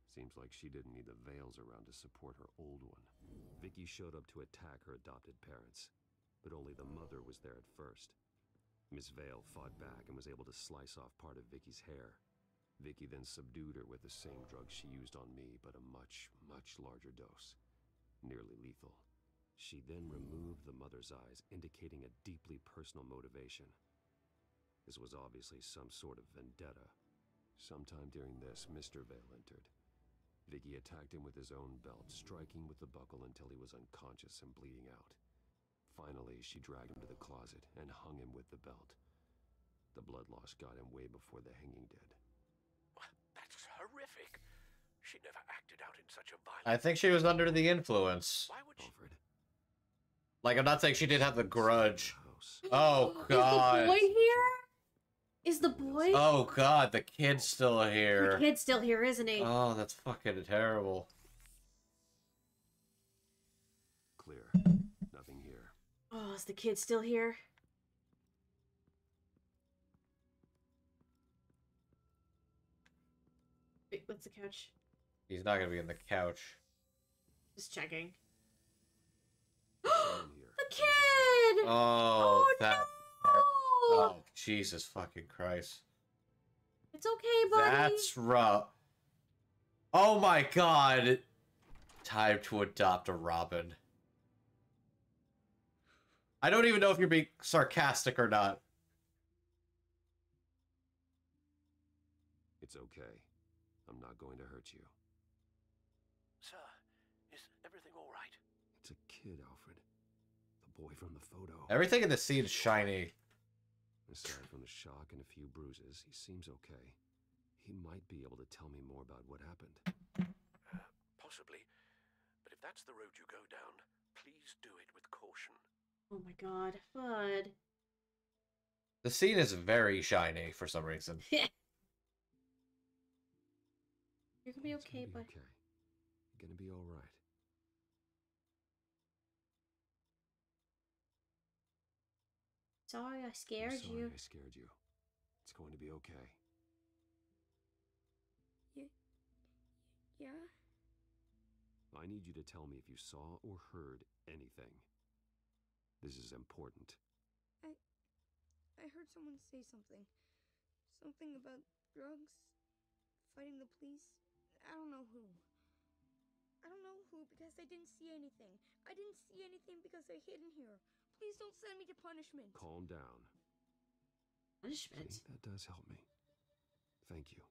Speaker 5: Seems like she didn't need the Vales around to support her old one. Vicky showed up to attack her adopted parents, but only the mother was there at first. Miss Vale fought back and was able to slice off part of Vicky's hair. Vicky then subdued her with the same drug she used on me, but a much, much larger dose. Nearly lethal. She then removed the mother's eyes, indicating a deeply personal motivation. This was obviously some sort of vendetta. Sometime during this, Mr. Vale entered. Vicky attacked him with his own belt, striking with the buckle until he was unconscious and bleeding out. Finally, she dragged him to the closet and hung him with the belt. The blood loss got him way before the hanging did.
Speaker 14: That's horrific. She never acted out in such a violent...
Speaker 2: I think she was under the influence.
Speaker 14: Why would she...
Speaker 5: Alfred.
Speaker 2: Like, I'm not saying she didn't have the grudge. Oh, God.
Speaker 1: Is the boy here? Is the boy?
Speaker 2: Oh, God, the kid's still here.
Speaker 1: The kid's still here, isn't he?
Speaker 2: Oh, that's fucking terrible.
Speaker 5: Clear. Nothing here.
Speaker 1: Oh, is the kid still here? Wait, what's the couch?
Speaker 2: He's not gonna be in the couch.
Speaker 1: Just checking.
Speaker 5: Someone here.
Speaker 1: The kid!
Speaker 2: Oh, that...
Speaker 1: no!
Speaker 2: Oh, Jesus fucking Christ.
Speaker 1: It's okay, buddy.
Speaker 2: That's rough. Oh my God. Time to adopt a Robin. I don't even know if you're being sarcastic or not.
Speaker 5: It's okay. I'm not going to hurt you.
Speaker 14: Sir, is everything all right?
Speaker 5: It's a kid, Alfred. The boy from the photo.
Speaker 2: Everything in the scene is shiny.
Speaker 5: Aside from the shock and a few bruises, he seems okay. He might be able to tell me more about what happened.
Speaker 14: Possibly. But if that's the road you go down, please do it with caution.
Speaker 1: Oh my god, Bud.
Speaker 2: The scene is very shiny for some reason.
Speaker 1: You're gonna be
Speaker 5: It's
Speaker 1: okay,
Speaker 5: gonna be
Speaker 1: bud.
Speaker 5: okay. You're gonna be all right.
Speaker 1: Sorry I scared
Speaker 5: I'm sorry
Speaker 1: you.
Speaker 5: I scared you. It's going to be okay.
Speaker 17: Yeah?
Speaker 5: I need you to tell me if you saw or heard anything. This is important.
Speaker 17: I heard someone say something. Something about drugs, fighting the police. I don't know who. I don't know who because I didn't see anything. I didn't see anything because they're hidden here. Please don't send me to punishment.
Speaker 5: Calm down.
Speaker 1: Punishment?
Speaker 5: See, that does help me. Thank you.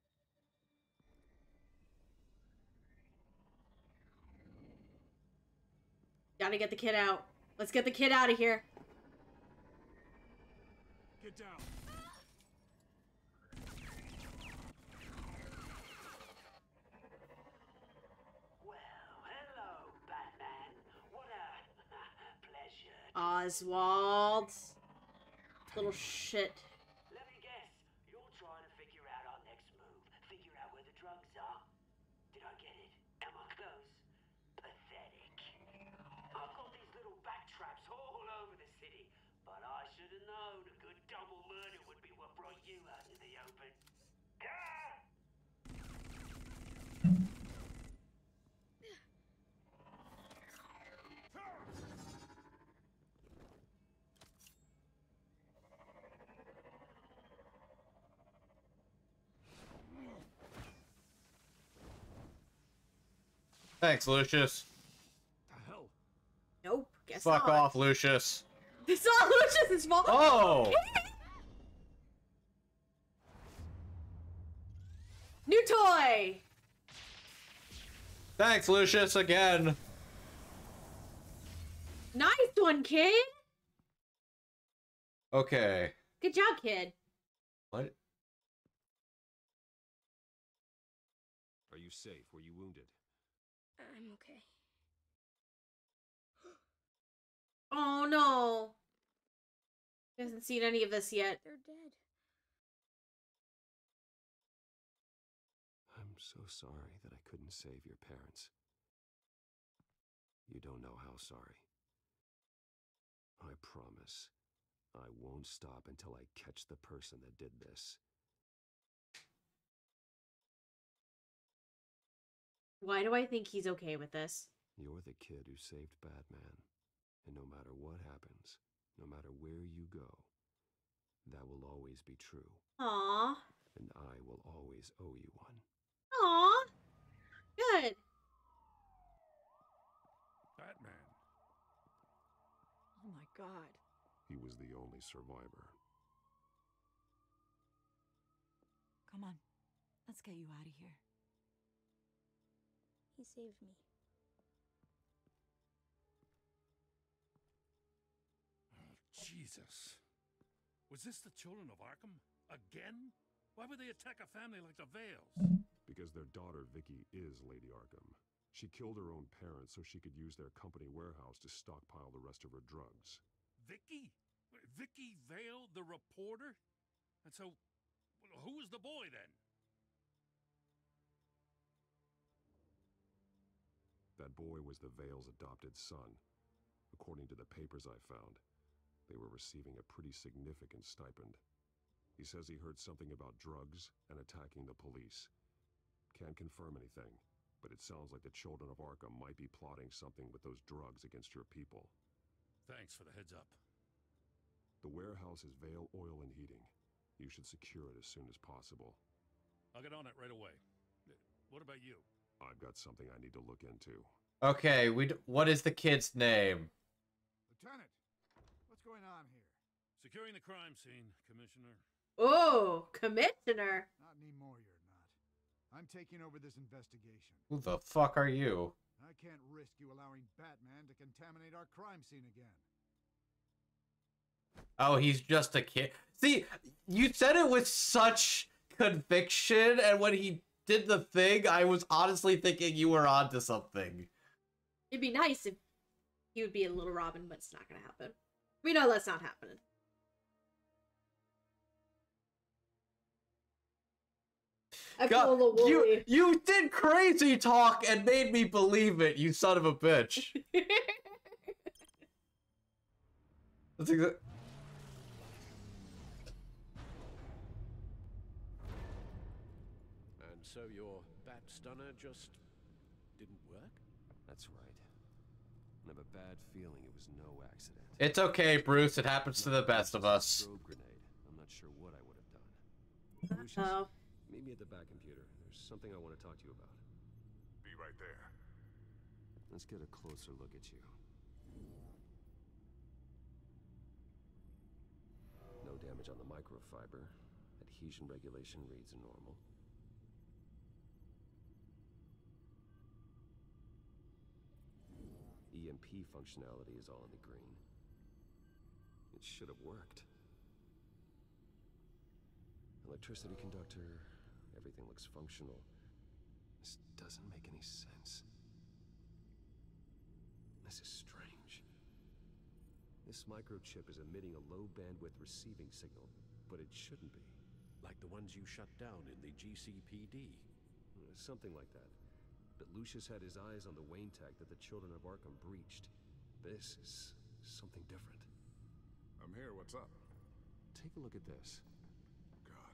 Speaker 1: Gotta get the kid out. Let's get the kid out of here.
Speaker 9: Get down.
Speaker 10: Hello, Batman. What a pleasure.
Speaker 1: Oswald. Little shit.
Speaker 10: Let me guess. You're trying to figure out our next move. Figure out where the drugs are. Did I get it? Am I close? Pathetic. I've got these little bat traps all over the city, but I should have known a good double murder would be what brought you out into the open.
Speaker 2: Thanks, Lucius.
Speaker 5: The hell?
Speaker 1: Nope. Guess
Speaker 2: Fuck
Speaker 1: not.
Speaker 2: off, Lucius.
Speaker 1: It's not Lucius's fault.
Speaker 2: Oh!
Speaker 1: New toy!
Speaker 2: Thanks, Lucius, again.
Speaker 1: Nice one, kid!
Speaker 2: Okay.
Speaker 1: Good job, kid.
Speaker 2: What?
Speaker 5: Are you safe? Were you wounded?
Speaker 17: I'm okay.
Speaker 1: Oh no. He hasn't seen any of this yet.
Speaker 17: They're dead.
Speaker 5: I'm so sorry that I couldn't save your parents. You don't know how sorry. I promise, I won't stop until I catch the person that did this.
Speaker 1: Why do I think he's okay with this?
Speaker 5: You're the kid who saved Batman. And no matter what happens, no matter where you go, that will always be true.
Speaker 1: Aww.
Speaker 5: And I will always owe you one.
Speaker 1: Aww. Good.
Speaker 9: Batman.
Speaker 17: Oh my god.
Speaker 5: He was the only survivor.
Speaker 4: Come on. Let's get you out of here.
Speaker 17: He saved me.
Speaker 9: Jesus. Was this the children of Arkham? Again? Why would they attack a family like the Vales?
Speaker 5: Because their daughter, Vicky, is Lady Arkham. She killed her own parents so she could use their company warehouse to stockpile the rest of her drugs.
Speaker 9: Vicky? Vicky Vale, the reporter? And so, who was the boy then?
Speaker 5: That boy was the Vale's adopted son. According to the papers I found, they were receiving a pretty significant stipend. He says he heard something about drugs and attacking the police. Can't confirm anything, but it sounds like the children of Arkham might be plotting something with those drugs against your people.
Speaker 9: Thanks for the heads up.
Speaker 5: The warehouse is Vale Oil and Heating. You should secure it as soon as possible.
Speaker 9: I'll get on it right away. What about you?
Speaker 5: I've got something I need to look into.
Speaker 2: Okay, what is the kid's name?
Speaker 9: Lieutenant, what's going on here? Securing the crime scene, Commissioner.
Speaker 1: Oh, Commissioner.
Speaker 9: Not anymore, you're not. I'm taking over this investigation.
Speaker 2: Who the fuck are you?
Speaker 9: I can't risk you allowing Batman to contaminate our crime scene again.
Speaker 2: Oh, he's just a kid. See, you said it with such conviction, and when he did the thing, I was honestly thinking you were onto something.
Speaker 1: It'd be nice if he would be a little Robin, but it's not gonna happen. We know that's not happening.
Speaker 2: God, you did crazy talk and made me believe it, you son of a bitch. That's exactly.
Speaker 14: And so your bat stunner just didn't work?
Speaker 5: That's right. I have a bad feeling it was no accident.
Speaker 2: It's okay, Bruce. It happens to the best of us.
Speaker 5: Strobe grenade. I'm not sure what I would have done.
Speaker 1: Uh-oh.
Speaker 5: Meet me at the back computer. There's something I want to talk to you about.
Speaker 3: Be right there.
Speaker 5: Let's get a closer look at you. No damage on the microfiber. Adhesion regulation reads normal. EMP functionality is all in the green. It should have worked. Electricity conductor, everything looks functional. This doesn't make any sense. This is strange. This microchip is emitting a low bandwidth receiving signal, but it shouldn't be.
Speaker 14: Like the ones you shut down in the GCPD?
Speaker 5: Something like that. But Lucius had his eyes on the Wayne tag that the children of Arkham breached. This is something different.
Speaker 3: I'm here, what's up?
Speaker 5: Take a look at this.
Speaker 3: God,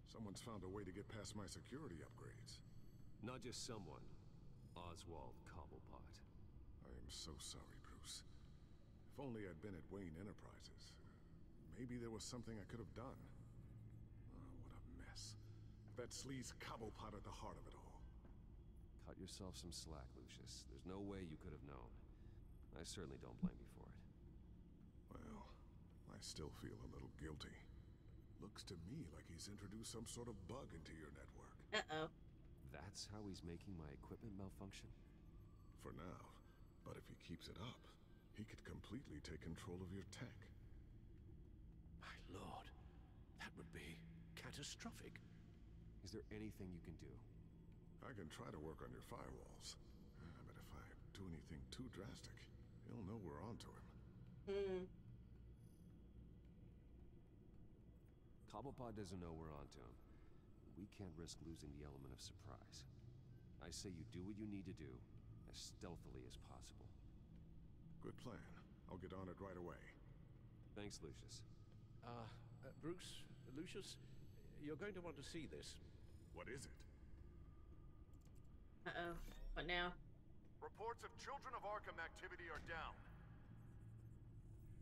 Speaker 3: someone's found a way to get past my security upgrades.
Speaker 5: Not just someone. Oswald Cobblepot.
Speaker 3: I am so sorry, Bruce. If only I'd been at Wayne Enterprises. Maybe there was something I could have done. Oh, what a mess. That sleaze Cobblepot at the heart of it all.
Speaker 5: Cut yourself some slack, Lucius. There's no way you could have known. I certainly don't blame you for it.
Speaker 3: Well, I still feel a little guilty. Looks to me like he's introduced some sort of bug into your network.
Speaker 1: Uh-oh.
Speaker 5: That's how he's making my equipment malfunction?
Speaker 3: For now. But if he keeps it up, he could completely take control of your tech.
Speaker 14: My lord, that would be catastrophic.
Speaker 5: Is there anything you can do?
Speaker 3: I can try to work on your firewalls. But if I do anything too drastic, he'll know we're onto him.
Speaker 5: Cobblepot doesn't know we're onto him. We can't risk losing the element of surprise. I say you do what you need to do, as stealthily as possible.
Speaker 3: Good plan. I'll get on it right away.
Speaker 5: Thanks, Lucius.
Speaker 14: Bruce, Lucius, you're going to want to see this.
Speaker 3: What is it?
Speaker 1: Uh-oh. What now?
Speaker 18: Reports of Children of Arkham activity are down.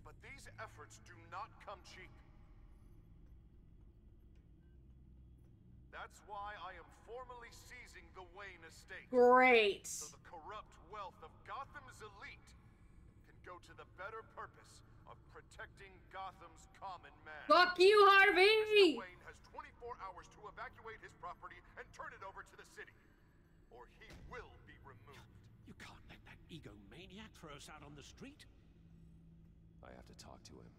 Speaker 18: But these efforts do not come cheap. That's why I am formally seizing the Wayne estate.
Speaker 1: Great.
Speaker 18: So the corrupt wealth of Gotham's elite can go to the better purpose of protecting Gotham's common man.
Speaker 1: Fuck you, Harvey!
Speaker 18: Mr. Wayne has 24 hours to evacuate his property and turn it over to the city, or he will be removed.
Speaker 14: You can't let that egomaniac throw us out on the street.
Speaker 5: I have to talk to him.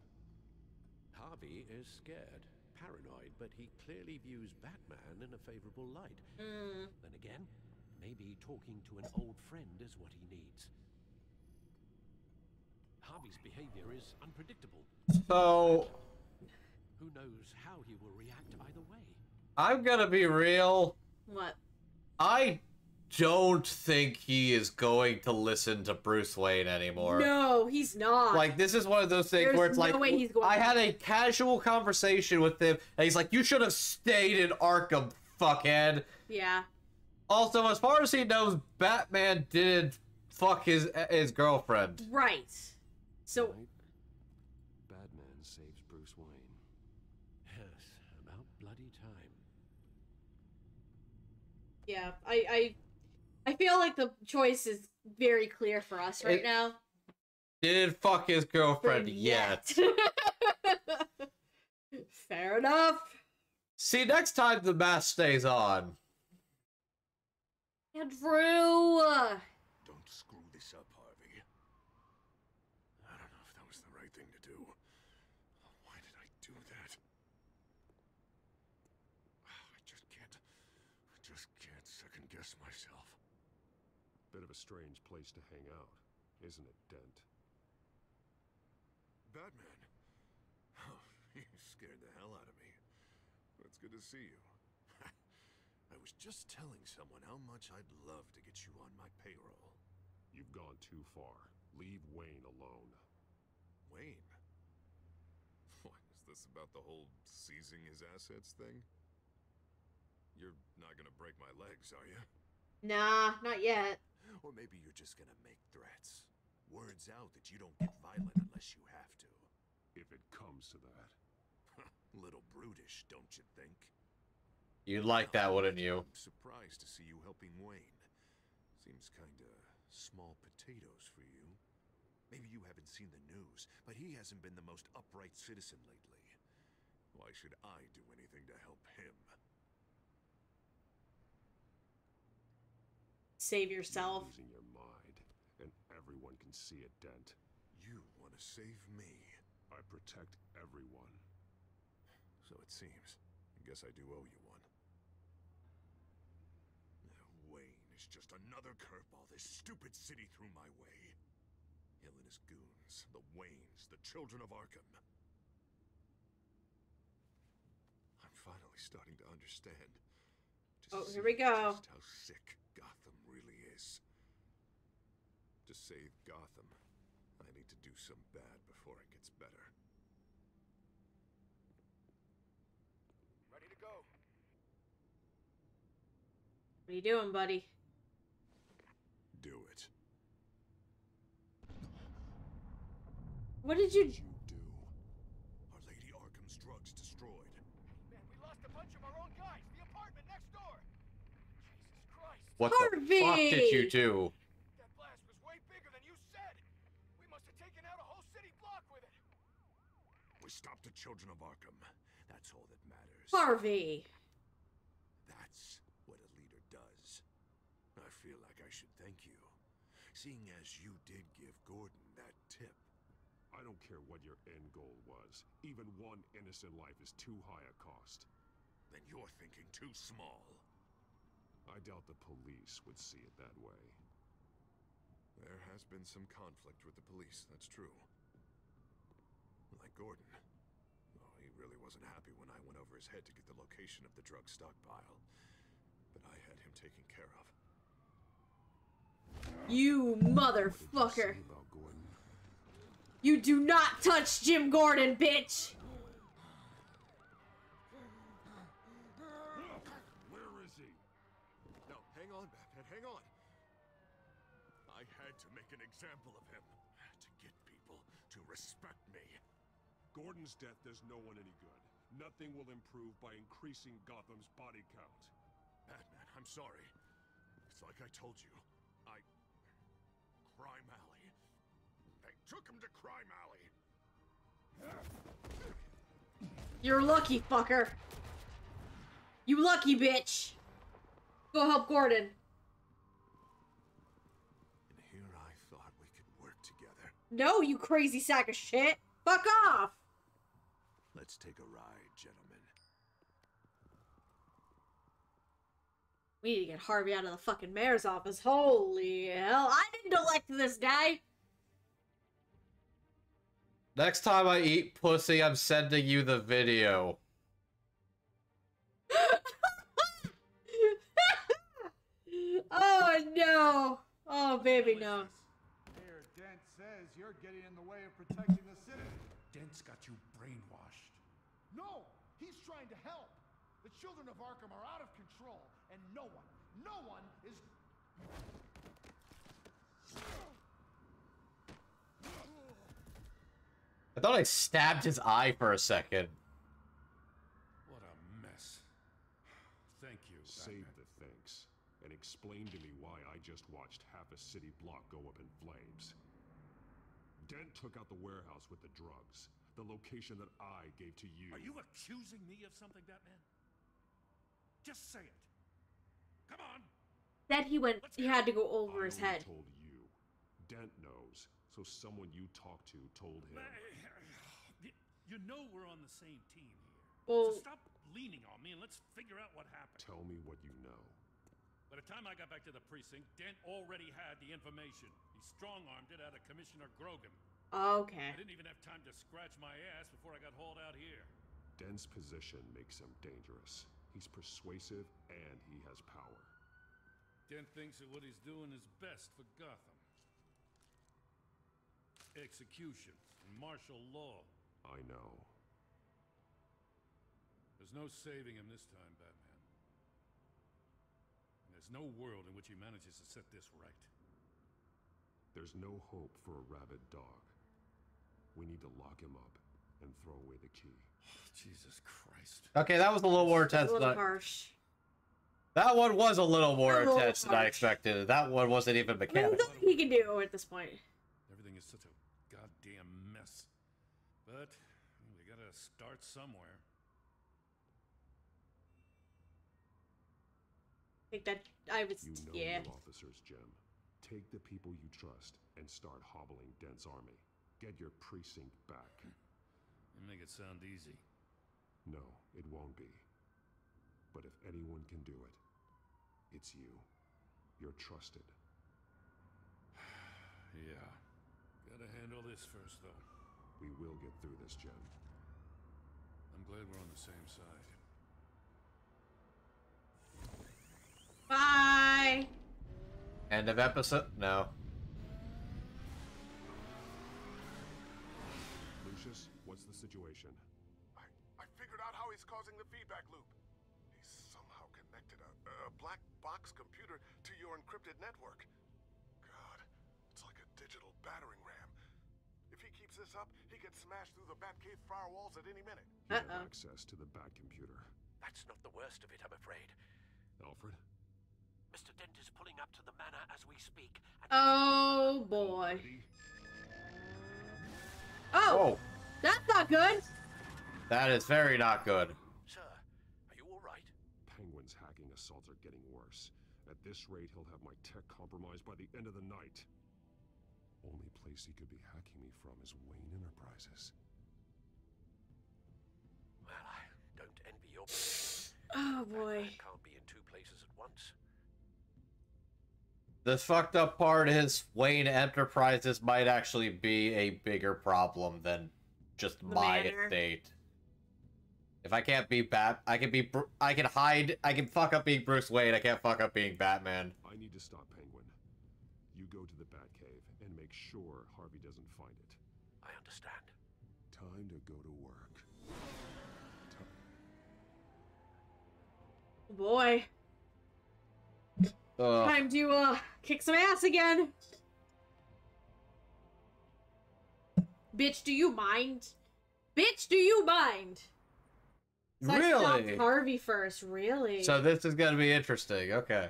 Speaker 14: Harvey is scared, paranoid, but he clearly views Batman in a favorable light. Then again, maybe talking to an old friend is what he needs. Harvey's behavior is unpredictable.
Speaker 2: So,
Speaker 14: who knows how he will react either way?
Speaker 2: I'm gonna be real.
Speaker 1: What?
Speaker 2: I don't think he is going to listen to Bruce Wayne anymore.
Speaker 1: No, he's not.
Speaker 2: Like, this is one of those things where it's
Speaker 1: no
Speaker 2: like,
Speaker 1: way he's going
Speaker 2: I had a casual conversation with him, and he's like, you should have stayed in Arkham, fuckhead.
Speaker 1: Yeah.
Speaker 2: Also, as far as he knows, Batman didn't fuck his girlfriend.
Speaker 1: Right. So...
Speaker 5: Batman saves Bruce Wayne.
Speaker 14: Yes, about bloody time.
Speaker 1: Yeah, I feel like the choice is very clear for us right now.
Speaker 2: Didn't fuck his girlfriend yet.
Speaker 1: Fair enough.
Speaker 2: See, next time the mask stays on.
Speaker 1: Andrew!
Speaker 3: Don't screw this up, Harvey. I don't know if that was the right thing to do. do that. I just can't second guess myself.
Speaker 5: Bit of a strange place to hang out, isn't it, Dent?
Speaker 3: Batman. Oh, you scared the hell out of me. It's good to see you. I was just telling someone how much I'd love to get you on my payroll.
Speaker 5: You've gone too far. Leave Wayne alone.
Speaker 3: Wayne? What, is this about the whole seizing his assets thing? You're not gonna break my legs, are you?
Speaker 1: Nah, not yet.
Speaker 3: Or maybe you're just gonna make threats. Words out that you don't get violent unless you have to.
Speaker 5: If it comes to that.
Speaker 3: Little brutish, don't you think?
Speaker 2: You'd like that, wouldn't you?
Speaker 3: I'm surprised to see you helping Wayne. Seems kinda small potatoes for you. Maybe you haven't seen the news, but he hasn't been the most upright citizen lately. Why should I do anything to help him?
Speaker 1: Save yourself.
Speaker 5: You're losing your mind, and everyone can see it, Dent.
Speaker 3: You want to save me?
Speaker 5: I protect everyone.
Speaker 3: So it seems. I guess I do owe you one. Wayne is just another curveball this stupid city threw my way. Him and his goons, the Waynes, the children of Arkham. I'm finally starting to understand.
Speaker 1: Oh, here we go.
Speaker 3: Just how sick Gotham really is. To save Gotham, I need to do some bad before it gets better.
Speaker 18: Ready to go.
Speaker 1: What are you doing, buddy?
Speaker 3: Do it.
Speaker 1: What did you
Speaker 3: do? Our Lady Arkham's drugs destroyed.
Speaker 18: Man, we lost a bunch of our own guys. The apartment next door. Jesus Christ.
Speaker 2: What
Speaker 1: Harvey!
Speaker 2: the fuck did you do?
Speaker 18: That blast was way bigger than you said. We must have taken out a whole city block with it.
Speaker 3: We stopped the children of Arkham. That's all that matters.
Speaker 1: Harvey.
Speaker 3: That's what a leader does. I feel like I should thank you, seeing as you did give Gordon that tip.
Speaker 5: I don't care what your end goal was. Even one innocent life is too high a cost.
Speaker 3: Then you're thinking too small.
Speaker 5: I doubt the police would see it that way.
Speaker 3: There has been some conflict with the police, that's true. Like Gordon. Oh, he really wasn't happy when I went over his head to get the location of the drug stockpile. But I had him taken care of.
Speaker 1: You motherfucker. You do not touch Jim Gordon, bitch!
Speaker 3: Where is he? No, hang on, Batman, hang on. I had to make an example of him. To get people to respect me.
Speaker 5: Gordon's death does no one any good. Nothing will improve by increasing Gotham's body count.
Speaker 3: Batman, I'm sorry. It's like I told you. Crime Alley. They took him to Crime Alley.
Speaker 1: You're lucky, fucker. You lucky bitch. Go help Gordon.
Speaker 3: And here I thought we could work together.
Speaker 1: No, you crazy sack of shit. Fuck off.
Speaker 3: Let's take a ride, gentlemen.
Speaker 1: We need to get Harvey out of the fucking mayor's office. Holy hell. I didn't elect this guy.
Speaker 2: Next time I eat pussy, I'm sending you the video.
Speaker 1: Oh, no. Oh, baby, no.
Speaker 9: Mayor Dent says you're getting in the way of protecting the city.
Speaker 7: Dent's got you brainwashed.
Speaker 9: No! He's trying to help! The children of Arkham are out of control, and no one is...
Speaker 2: I thought I stabbed his eye for a second.
Speaker 5: What a mess. Thank you, Save the thanks. And explain to me why I just watched half a city block go up in flames. Dent took out the warehouse with the drugs. The location that I gave to you.
Speaker 14: Are you accusing me of something, Batman? Just say it. Come on.
Speaker 1: Said he had to go over his head.
Speaker 5: Told you. Dent knows. So someone you talked to told him.
Speaker 14: You
Speaker 19: know we're on the same team here.
Speaker 1: Well,
Speaker 19: So stop leaning on me and let's figure out what happened.
Speaker 5: Tell me what you know.
Speaker 19: By the time I got back to the precinct, Dent already had the information. He strong-armed it out of Commissioner Grogan.
Speaker 1: Okay.
Speaker 19: I didn't even have time to scratch my ass before I got hauled out here.
Speaker 5: Dent's position makes him dangerous. He's persuasive and he has power.
Speaker 19: Dent thinks that what he's doing is best for Gotham. Execution and martial law.
Speaker 5: I know.
Speaker 19: There's no saving him this time, Batman. And there's no world in which he manages to set this right.
Speaker 5: There's no hope for a rabid dog. We need to lock him up and throw away the key.
Speaker 19: Jesus Christ.
Speaker 2: Okay, that was a little more intense.
Speaker 1: A little harsh.
Speaker 2: That one was a little more
Speaker 1: A little
Speaker 2: intense than I
Speaker 1: harsh.
Speaker 2: expected. That one wasn't even
Speaker 1: I mean,
Speaker 2: mechanical.
Speaker 1: there's nothing he can do at this point.
Speaker 19: Everything is such a goddamn mess. But we gotta start somewhere.
Speaker 1: I think that I was,
Speaker 5: You know
Speaker 1: yeah.
Speaker 5: your officers, Jim. Take the people you trust and start hobbling Dent's army. Get your precinct back.
Speaker 19: You make it sound easy.
Speaker 5: No, it won't be. But if anyone can do it, it's you. You're trusted.
Speaker 19: Yeah. Gotta handle this first, though.
Speaker 5: We will get through this, Jim.
Speaker 19: I'm glad we're on the same side.
Speaker 1: Bye.
Speaker 2: End of episode? No.
Speaker 5: Lucius, what's the situation?
Speaker 18: I figured out how he's causing the feedback loop. He's somehow connected a black box computer to your encrypted network. God, it's like a digital battering ram. If he keeps this up, he could smash through the Batcave firewalls at any minute.
Speaker 5: You have access to the Bat computer.
Speaker 14: That's not the worst of it, I'm afraid.
Speaker 5: Alfred?
Speaker 14: Mr. Dent is pulling up to the manor as we speak.
Speaker 1: Oh boy.
Speaker 2: Oh,
Speaker 1: that's not good.
Speaker 2: that is very not good.
Speaker 14: Sir, are you all right?
Speaker 5: Penguin's hacking assaults are getting worse. At this rate, he'll have my tech compromised by the end of the night. Only place he could be hacking me from is Wayne Enterprises.
Speaker 14: Well, I don't envy your...
Speaker 1: Oh boy.
Speaker 14: Batman can't be in two places at once.
Speaker 2: The fucked up part is Wayne Enterprises might actually be a bigger problem than just my
Speaker 1: manor.
Speaker 2: estate. If I can't be I can hide, I can fuck up being Bruce Wayne, I can't fuck up being Batman.
Speaker 5: I need to stop Penguin. You go to the Batcave and make sure Harvey doesn't find it.
Speaker 14: I understand.
Speaker 5: Time to go to work.
Speaker 1: Boy. Time to kick some ass again. Bitch, do you mind? Bitch, do you mind? So I stopped
Speaker 2: Really?
Speaker 1: Harvey first, really?
Speaker 2: So this is gonna be interesting, okay.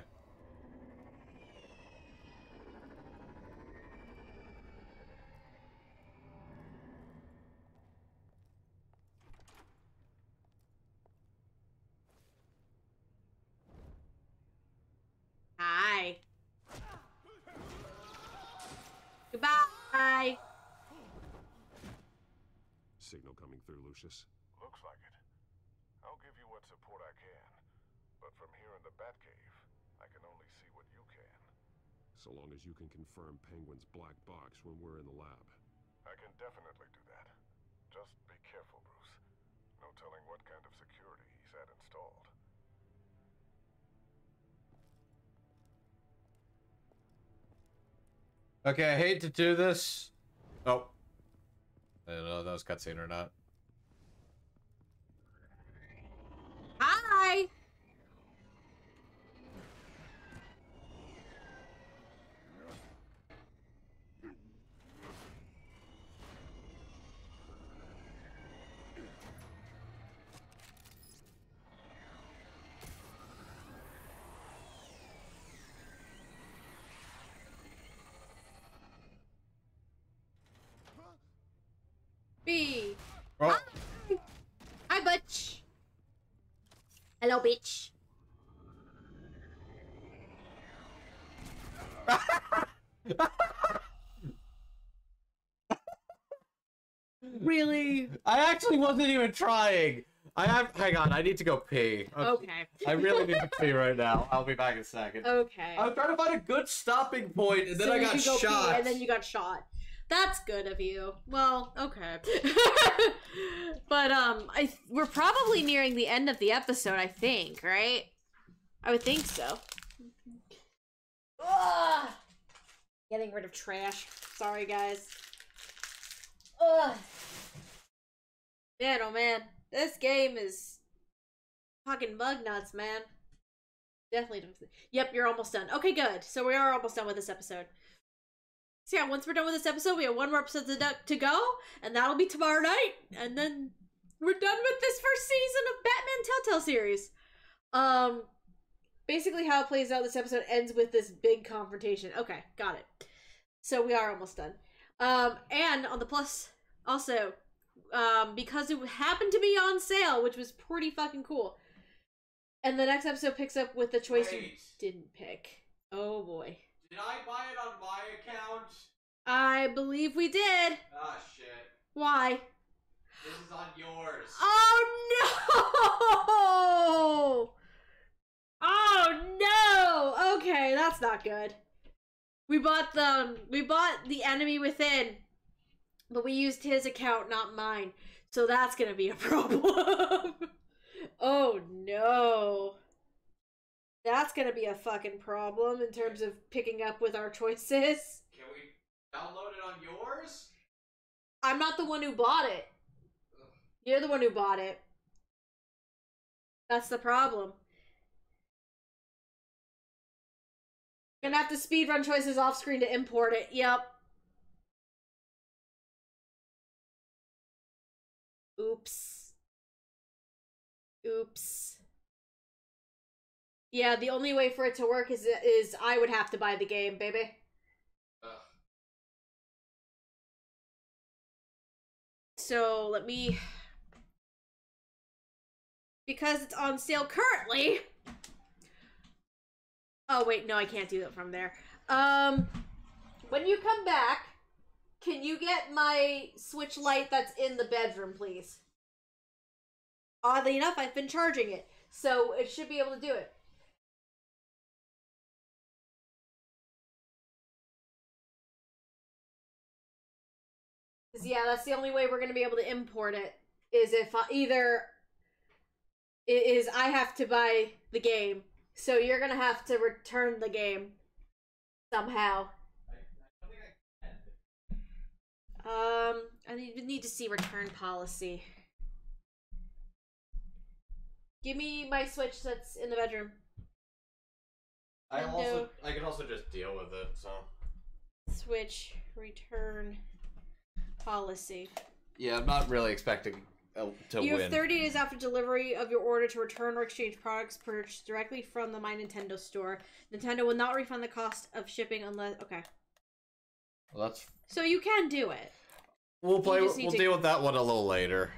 Speaker 1: Hi. Goodbye.
Speaker 5: Signal coming through, Lucius.
Speaker 18: Looks like it. I'll give you what support I can. But from here in the Batcave, I can only see what you can.
Speaker 5: So long as you can confirm Penguin's black box when we're in the lab.
Speaker 18: I can definitely do that. Just be careful, Bruce. No telling what kind of security he's had installed.
Speaker 2: Okay, I hate to do this. Oh. I don't know if that was cutscene or not.
Speaker 1: Hi. B.
Speaker 2: Oh.
Speaker 1: Hi. Hi, Butch. Hello, bitch. Really?
Speaker 2: I actually wasn't even trying. Hang on, I need to go pee.
Speaker 1: Okay.
Speaker 2: I really need to pee right now. I'll be back in a second.
Speaker 1: Okay.
Speaker 2: I was trying to find a good stopping point, and then
Speaker 1: So
Speaker 2: I
Speaker 1: you
Speaker 2: got
Speaker 1: could go
Speaker 2: shot.
Speaker 1: pee, and then you got shot. That's good of you. Well, okay. But we're probably nearing the end of the episode, I think, right? I would think so. Ugh. Getting rid of trash. Sorry, guys. Ugh. Man, oh man. This game is fucking bug nuts, man. Definitely. Yep, you're almost done. Okay, good. So we are almost done with this episode. So yeah, once we're done with this episode, we have one more episode to go, and that'll be tomorrow night, and then we're done with this first season of Batman Telltale series. Basically how it plays out, this episode ends with this big confrontation. Okay, got it. So we are almost done. And on the plus, also, because it happened to be on sale, which was pretty fucking cool, and the next episode picks up with the choice you didn't pick. Oh boy.
Speaker 2: Did I buy it on my account?
Speaker 1: I believe we did.
Speaker 2: Ah, shit.
Speaker 1: Why?
Speaker 2: This is on yours.
Speaker 1: Oh no! Oh no! Okay, that's not good. We bought the Enemy Within, but we used his account, not mine. So that's gonna be a problem. Oh no. That's gonna be a fucking problem in terms of picking up with our choices.
Speaker 2: Can we download it on yours?
Speaker 1: I'm not the one who bought it. You're the one who bought it. That's the problem. Gonna have to speedrun choices off screen to import it. Yep. Oops. Oops. Yeah, the only way for it to work is I would have to buy the game, baby. So let me, because it's on sale currently. Oh wait, no, I can't do that from there. When you come back, can you get my Switch Lite that's in the bedroom, please? Oddly enough, I've been charging it, so it should be able to do it. Yeah, that's the only way we're gonna be able to import it, is if I have to buy the game. So you're gonna have to return the game somehow. I need to see return policy. Give me my Switch that's in the bedroom.
Speaker 2: I can also just deal with it, so.
Speaker 1: Switch return policy.
Speaker 2: Yeah, I'm not really expecting to win.
Speaker 1: You have 30 days after delivery of your order to return or exchange products purchased directly from the My Nintendo store. Nintendo will not refund the cost of shipping unless... Okay.
Speaker 2: Well, that's...
Speaker 1: So you can do it.
Speaker 2: We'll deal with that one a little later.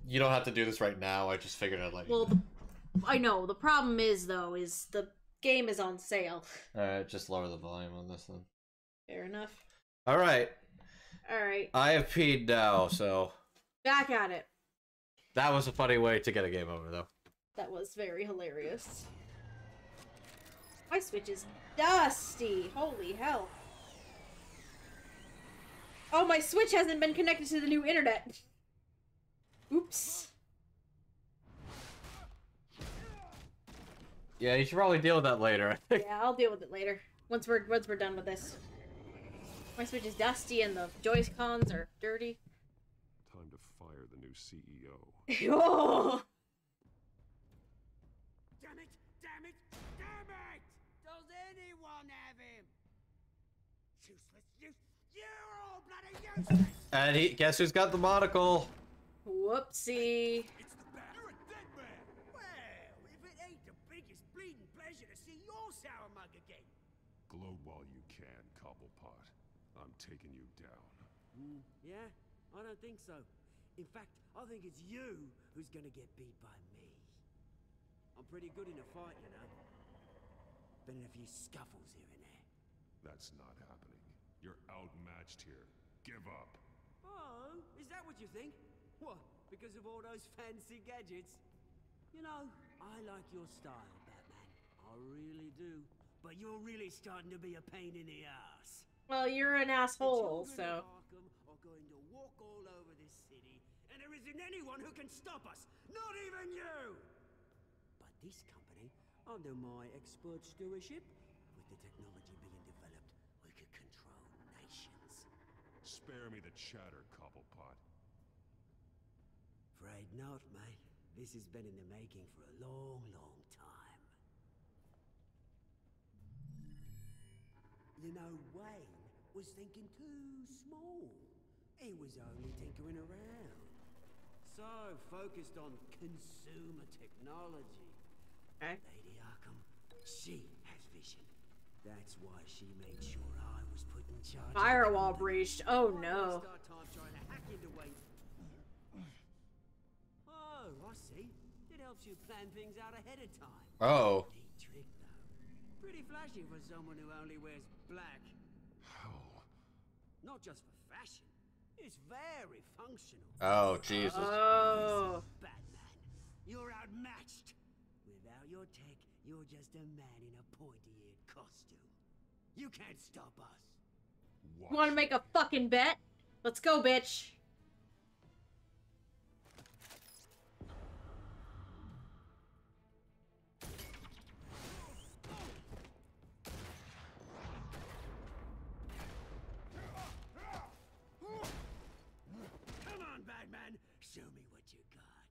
Speaker 2: You don't have to do this right now. I just figured I'd let you know.
Speaker 1: I know. The problem is, though, is the game is on sale.
Speaker 2: Alright, just lower the volume on this then.
Speaker 1: Fair enough.
Speaker 2: Alright.
Speaker 1: Alright.
Speaker 2: I have peed now, so...
Speaker 1: Back at it.
Speaker 2: That was a funny way to get a game over, though.
Speaker 1: That was very hilarious. My Switch is dusty. Holy hell. Oh, my Switch hasn't been connected to the new internet. Oops.
Speaker 2: Yeah, you should probably deal with that later.
Speaker 1: Yeah, I'll deal with it later. Once we're done with this. My Switch is dusty and the Joy-Cons are dirty.
Speaker 5: Time to fire the new CEO.
Speaker 1: Oh!
Speaker 10: Damn it! Damn it! Damn it! Does anyone have him? Useless! You're all bloody useless!
Speaker 2: And guess who's got the monocle?
Speaker 1: Whoopsie.
Speaker 10: It's the bat. You're a dead man! Well, if it ain't the biggest bleeding pleasure to see your sour mug again.
Speaker 5: Gloat while you can, Cobblepot. I'm taking you down.
Speaker 12: Yeah? I don't think so. In fact, I think it's you who's gonna get beat by me. I'm pretty good in a fight, you know. Been in a few scuffles here and there.
Speaker 5: That's not happening. You're outmatched here. Give up.
Speaker 12: Oh, is that what you think? What, because of all those fancy gadgets? You know, I like your style, Batman. I really do. But you're really starting to be a pain in the ass.
Speaker 1: Well, you're an asshole, so...
Speaker 12: Arkham are going to walk all over this city, and there isn't anyone who can stop us! Not even you! But this company, under my expert stewardship, with the technology being developed, we could control nations.
Speaker 3: Spare me the chatter, Cobblepot.
Speaker 12: Afraid not, mate. This has been in the making for a long, long time. You know, Wayne was thinking too small. He was only tinkering around. So focused on consumer technology.
Speaker 1: Okay.
Speaker 12: Lady Arkham, she has vision. That's why she made sure I was put in charge.
Speaker 1: Firewall breached. Oh no.
Speaker 12: Start time trying to hack into Wayne. Oh, I see. It helps you plan things out ahead of time.
Speaker 2: Oh.
Speaker 12: Neat trick, though. Pretty flashy for someone who only wears black.
Speaker 3: Oh.
Speaker 12: Not just for fashion. It's very functional.
Speaker 2: Oh, Jesus.
Speaker 1: Oh.
Speaker 12: Batman, you're outmatched. Without your tech, you're just a man in a pointy-eared costume. You can't stop us.
Speaker 1: You want to make a fucking bet? Let's go, bitch.
Speaker 12: Come on, Batman. Show me what you got.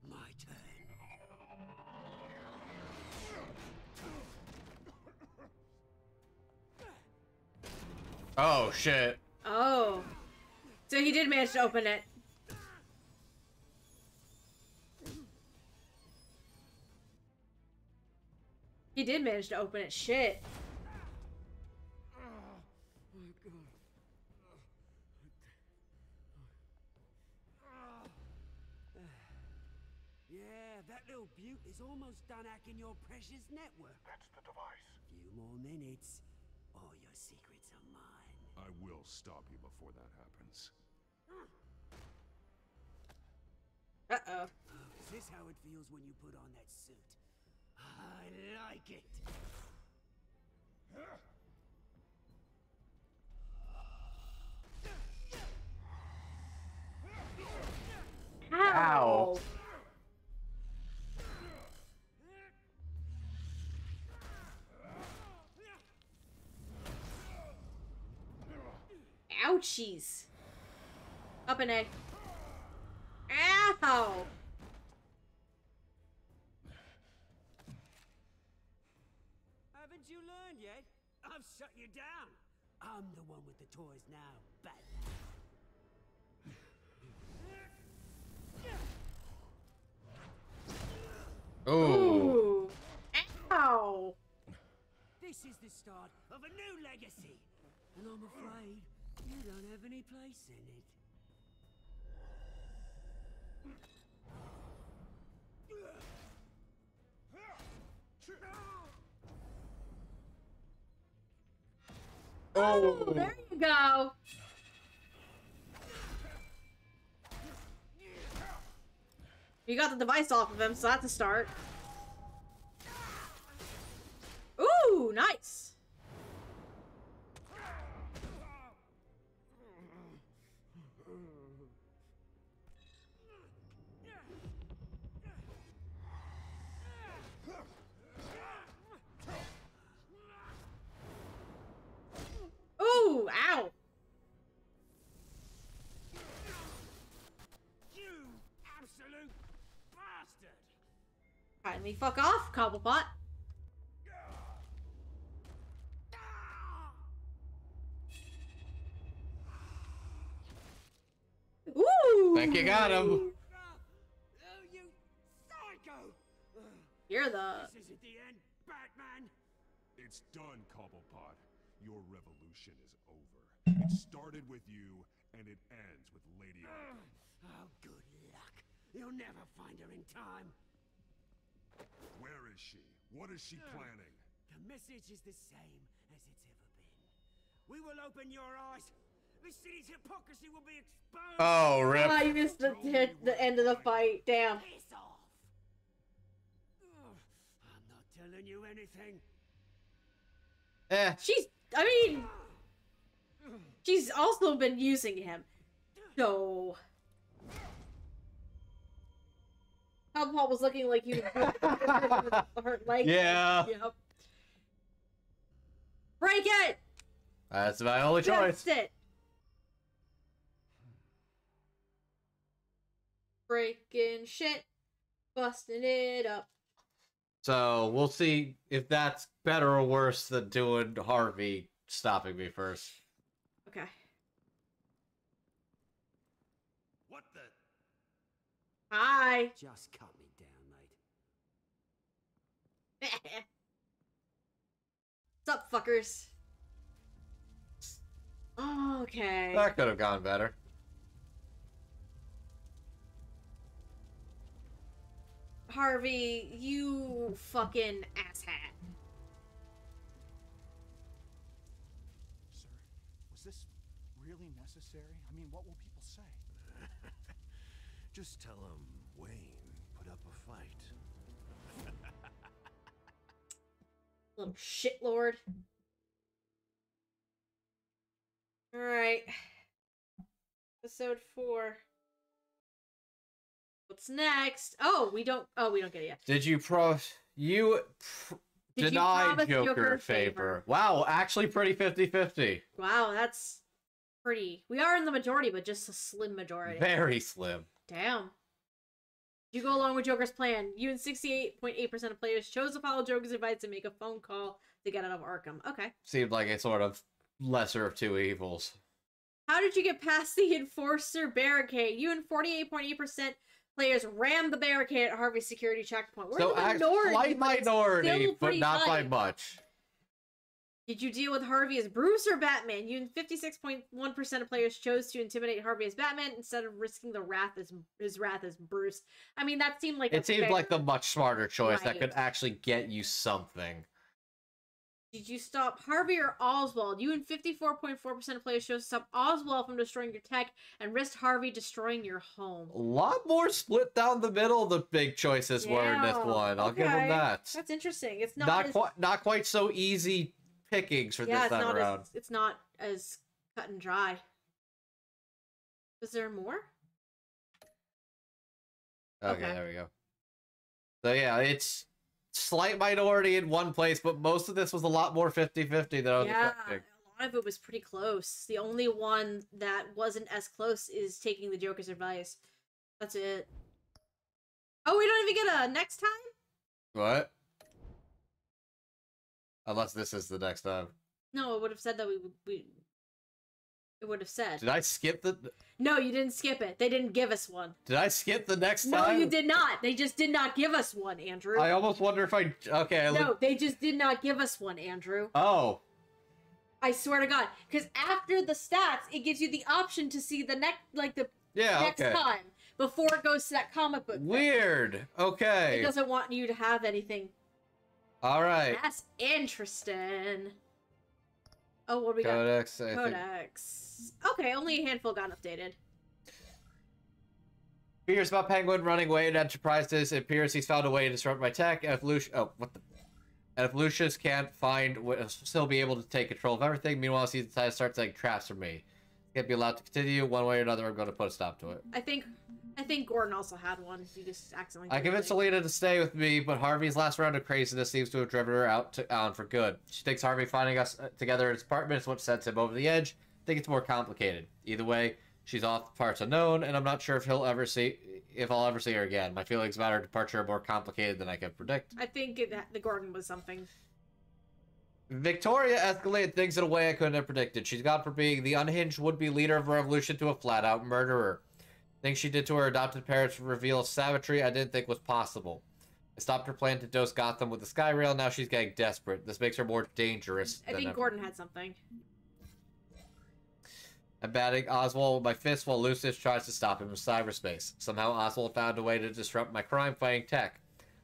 Speaker 12: My turn.
Speaker 2: Oh, shit.
Speaker 1: Oh. So he did manage to open it. He did manage to open it. Shit.
Speaker 12: Yeah, that little beaut is almost done hacking your precious network.
Speaker 18: That's the device.
Speaker 12: Few more minutes. All your secrets are mine.
Speaker 3: I will stop you before that happens.
Speaker 1: Uh-oh.
Speaker 12: Is this how it feels when you put on that suit? I like it.
Speaker 1: Ow. Ouchies. Up an A. Ow.
Speaker 12: Haven't you learned yet? I've shut you down. I'm the one with the toys now, Batman.
Speaker 2: Ooh.
Speaker 1: Ow.
Speaker 12: This is the start of a new legacy. And I'm afraid you don't have any place in it.
Speaker 1: Oh, there you go. You got the device off of him, so that's a start. Ooh, nice. Ooh, ow.
Speaker 12: You absolute bastard!
Speaker 1: Kindly fuck off, Cobblepot. Ooh!
Speaker 2: Think you got him.
Speaker 12: Oh, you psycho!
Speaker 1: You're the...
Speaker 12: This isn't the end, Batman!
Speaker 3: It's done, Cobblepot. Your revolution is over. It started with you, and it ends with Lady Arkham.
Speaker 12: Oh, good luck. You'll never find her in time.
Speaker 3: Where is she? What is she planning?
Speaker 12: The message is the same as it's ever been. We will open your eyes. The city's hypocrisy will be exposed.
Speaker 2: Oh, rip.
Speaker 1: Oh, you missed the end of the fight. Damn.
Speaker 12: Piss off. I'm not telling you anything.
Speaker 1: She's also been using him. So Paul was looking like he was hurt leg.
Speaker 2: Yeah.
Speaker 1: Yep. Break it.
Speaker 2: That's my only choice.
Speaker 1: That's it. Breaking shit, busting it up.
Speaker 2: So we'll see if that's better or worse than doing Harvey stopping me first.
Speaker 1: Okay.
Speaker 12: What the?
Speaker 1: Hi.
Speaker 12: Just cut me down, mate.
Speaker 1: What's up, fuckers? Okay.
Speaker 2: That could have gone better.
Speaker 1: Harvey, you fucking asshat.
Speaker 9: Sir, was this really necessary? I mean, what will people say?
Speaker 14: Just tell him Wayne put up a fight.
Speaker 1: Little shitlord. Alright. Episode 4. What's next? We don't get it yet.
Speaker 2: Did you denied
Speaker 1: promise
Speaker 2: Joker favor? Wow, actually pretty 50-50.
Speaker 1: Wow, that's pretty. We are in the majority, but just a slim majority.
Speaker 2: Very slim.
Speaker 1: Damn. You go along with Joker's plan. You and 68.8% of players chose to follow Joker's advice and make a phone call to get out of Arkham. Okay.
Speaker 2: Seemed like a sort of lesser of two evils.
Speaker 1: How did you get past the Enforcer barricade? You and 48.8% players rammed the barricade at Harvey's security checkpoint. We're
Speaker 2: So
Speaker 1: in the minority,
Speaker 2: slight minority, but not by
Speaker 1: high.
Speaker 2: much.
Speaker 1: Did you deal with Harvey as Bruce or Batman? You and 56.1% of players chose to intimidate Harvey as Batman instead of risking his wrath as Bruce. I mean, that seemed like
Speaker 2: It seemed like the much smarter choice that
Speaker 1: Right.
Speaker 2: could actually get you something.
Speaker 1: Did you stop Harvey or Oswald? You and 54.4% of players chose to stop Oswald from destroying your tech and risked Harvey destroying your home.
Speaker 2: A lot more split down the middle the big choices were in this one. I'll give them that.
Speaker 1: That's interesting. It's not
Speaker 2: Not quite so easy pickings for this time around.
Speaker 1: It's not as cut and dry. Was there more?
Speaker 2: Okay, there we go. So yeah, it's slight minority in one place, but most of this was a lot more 50-50 than I was expecting.
Speaker 1: A lot of it was pretty close. The only one that wasn't as close is taking the Joker's advice. That's it. Oh, we don't even get a next time?
Speaker 2: What? Unless this is the next time.
Speaker 1: No, it would have said that we it would have said.
Speaker 2: Did I skip the...
Speaker 1: No, you didn't skip it. They didn't give us one.
Speaker 2: Did I skip the next
Speaker 1: No,
Speaker 2: time?
Speaker 1: you did not. They just did not give us one, Andrew.
Speaker 2: I almost wonder if I... Okay.
Speaker 1: No, they just did not give us one, Andrew.
Speaker 2: Oh.
Speaker 1: I swear to God. Because after the stats, it gives you the option to see the next, next time before it goes to that comic book.
Speaker 2: Weird. Okay.
Speaker 1: It doesn't want you to have anything.
Speaker 2: All right.
Speaker 1: That's interesting. Oh, what do we
Speaker 2: Codex,
Speaker 1: got?
Speaker 2: I think.
Speaker 1: Codex. Okay, only a handful got updated.
Speaker 2: Fears about Penguin running away at Enterprises. It appears he's found a way to disrupt my tech. And if Lucius can't find, he'll be able to take control of everything. Meanwhile, he decides to start setting traps for me. Can't be allowed to continue. One way or another, I'm going to put a stop to it.
Speaker 1: I think Gordon also had one. You just accidentally.
Speaker 2: I convinced Alina to stay with me, but Harvey's last round of craziness seems to have driven her out for good. She thinks Harvey finding us together in his apartment is what sends him over the edge. I think it's more complicated. Either way, she's off parts unknown, and I'm not sure if I'll ever see her again. My feelings about her departure are more complicated than I could predict.
Speaker 1: I think the Gordon was something.
Speaker 2: Victoria escalated things in a way I couldn't have predicted. She's gone from being the unhinged would-be leader of a revolution to a flat-out murderer. Things she did to her adopted parents reveal savagery I didn't think was possible. I stopped her plan to dose Gotham with the Skyrail. Now she's getting desperate. This makes her more dangerous.
Speaker 1: I think Gordon had something.
Speaker 2: I'm batting Oswald with my fist while Lucius tries to stop him in cyberspace. Somehow Oswald found a way to disrupt my crime-fighting tech.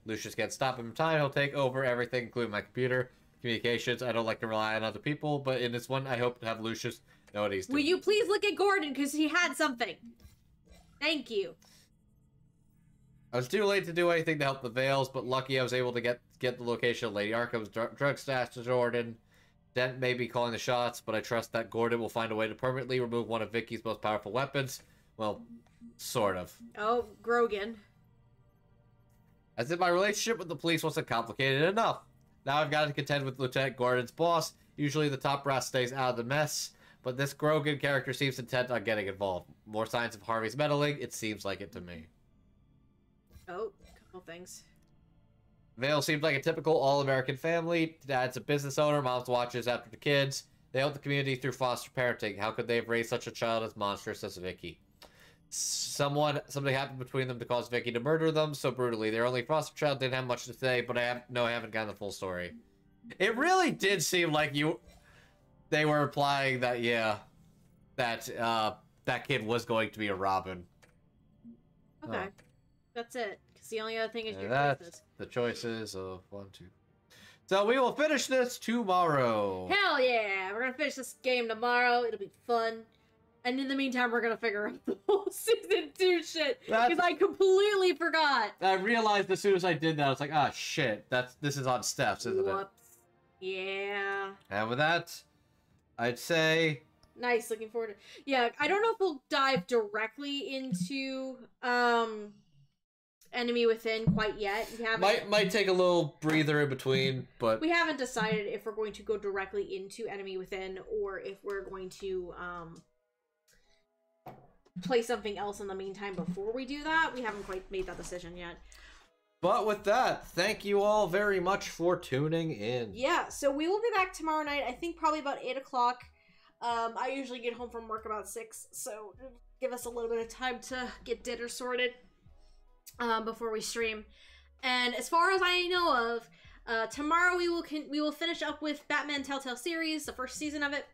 Speaker 2: Lucius can't stop him in time. He'll take over everything, including my computer. communications. I don't like to rely on other people, but in this one, I hope to have Lucius know what he's doing.
Speaker 1: Will you please look at Gordon, because he had something. Thank you.
Speaker 2: I was too late to do anything to help the Vales, but lucky I was able to get the location of Lady Arkham's drug stash to Jordan. Dent may be calling the shots, but I trust that Gordon will find a way to permanently remove one of Vicky's most powerful weapons. Well, sort of.
Speaker 1: Oh, Grogan.
Speaker 2: As if my relationship with the police wasn't complicated enough. Now I've got to contend with Lieutenant Gordon's boss. Usually the top brass stays out of the mess, but this Grogan character seems intent on getting involved. More signs of Harvey's meddling? It seems like it to me.
Speaker 1: Oh, a couple things.
Speaker 2: Vale seems like a typical all-American family. Dad's a business owner, mom's watches after the kids. They help the community through foster parenting. How could they have raised such a child as monstrous as Vicky? Something happened between them to cause Vicky to murder them so brutally. Their only foster child didn't have much to say, but I haven't gotten the full story. It really did seem like they were implying that, yeah, that kid was going to be a Robin.
Speaker 1: Okay.
Speaker 2: Oh.
Speaker 1: That's it. Because the only other thing is your
Speaker 2: That's
Speaker 1: choices.
Speaker 2: the choices of 1, 2. So we will finish this tomorrow.
Speaker 1: Hell yeah! We're gonna finish this game tomorrow. It'll be fun. And in the meantime, we're gonna figure out the whole season 2 shit. Because I completely forgot.
Speaker 2: I realized as soon as I did that, I was like, ah, shit. This is on Steph's, isn't
Speaker 1: Whoops. Yeah.
Speaker 2: And with that, I'd say...
Speaker 1: Nice, looking forward to... Yeah, I don't know if we'll dive directly into, Enemy Within quite yet. We haven't...
Speaker 2: Might take a little breather in between, but...
Speaker 1: We haven't decided if we're going to go directly into Enemy Within, or if we're going to, play something else in the meantime before we do that. We haven't quite made that decision yet.
Speaker 2: But with that, thank you all very much for tuning in.
Speaker 1: Yeah, so we will be back tomorrow night, I think probably about 8 o'clock. I usually get home from work about 6, so give us a little bit of time to get dinner sorted before we stream. And as far as I know of, tomorrow we will finish up with Batman Telltale series, the first season of it.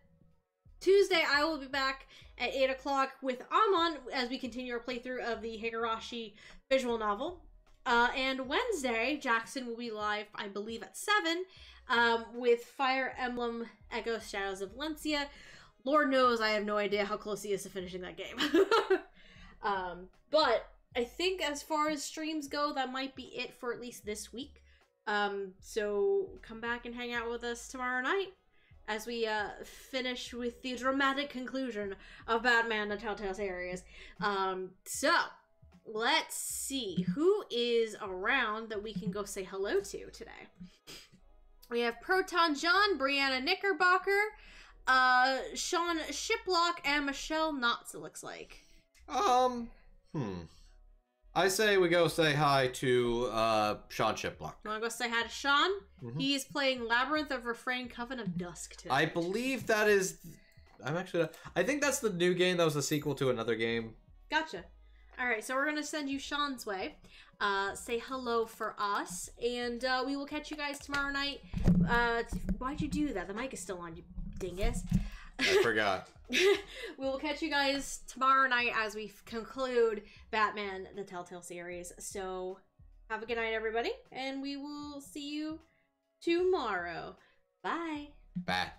Speaker 1: Tuesday, I will be back at 8 o'clock with Amon as we continue our playthrough of the Higurashi visual novel. And Wednesday, Jackson will be live, I believe, at 7 with Fire Emblem Echo Shadows of Valencia. Lord knows I have no idea how close he is to finishing that game. But I think as far as streams go, that might be it for at least this week. So come back and hang out with us tomorrow night as we finish with the dramatic conclusion of Batman the Telltale series. So let's see who is around that we can go say hello to today. We have Proton John, Brianna Knickerbocker, Sean Shiplock, and Michelle Knotts, it looks like.
Speaker 2: I say we go say hi to Sean Shiplock.
Speaker 1: You wanna go say hi to Sean?
Speaker 2: Mhm.
Speaker 1: He's playing Labyrinth of Refrain Coven of Dusk today.
Speaker 2: I believe that is... I think that's the new game that was a sequel to another game.
Speaker 1: Gotcha. Alright, so we're gonna send you Sean's way. Say hello for us, and we will catch you guys tomorrow night. Why'd you do that? The mic is still on, you dingus.
Speaker 2: I forgot.
Speaker 1: We will catch you guys tomorrow night as we conclude Batman the Telltale series. So have a good night, everybody, and we will see you tomorrow. Bye.
Speaker 2: Bye.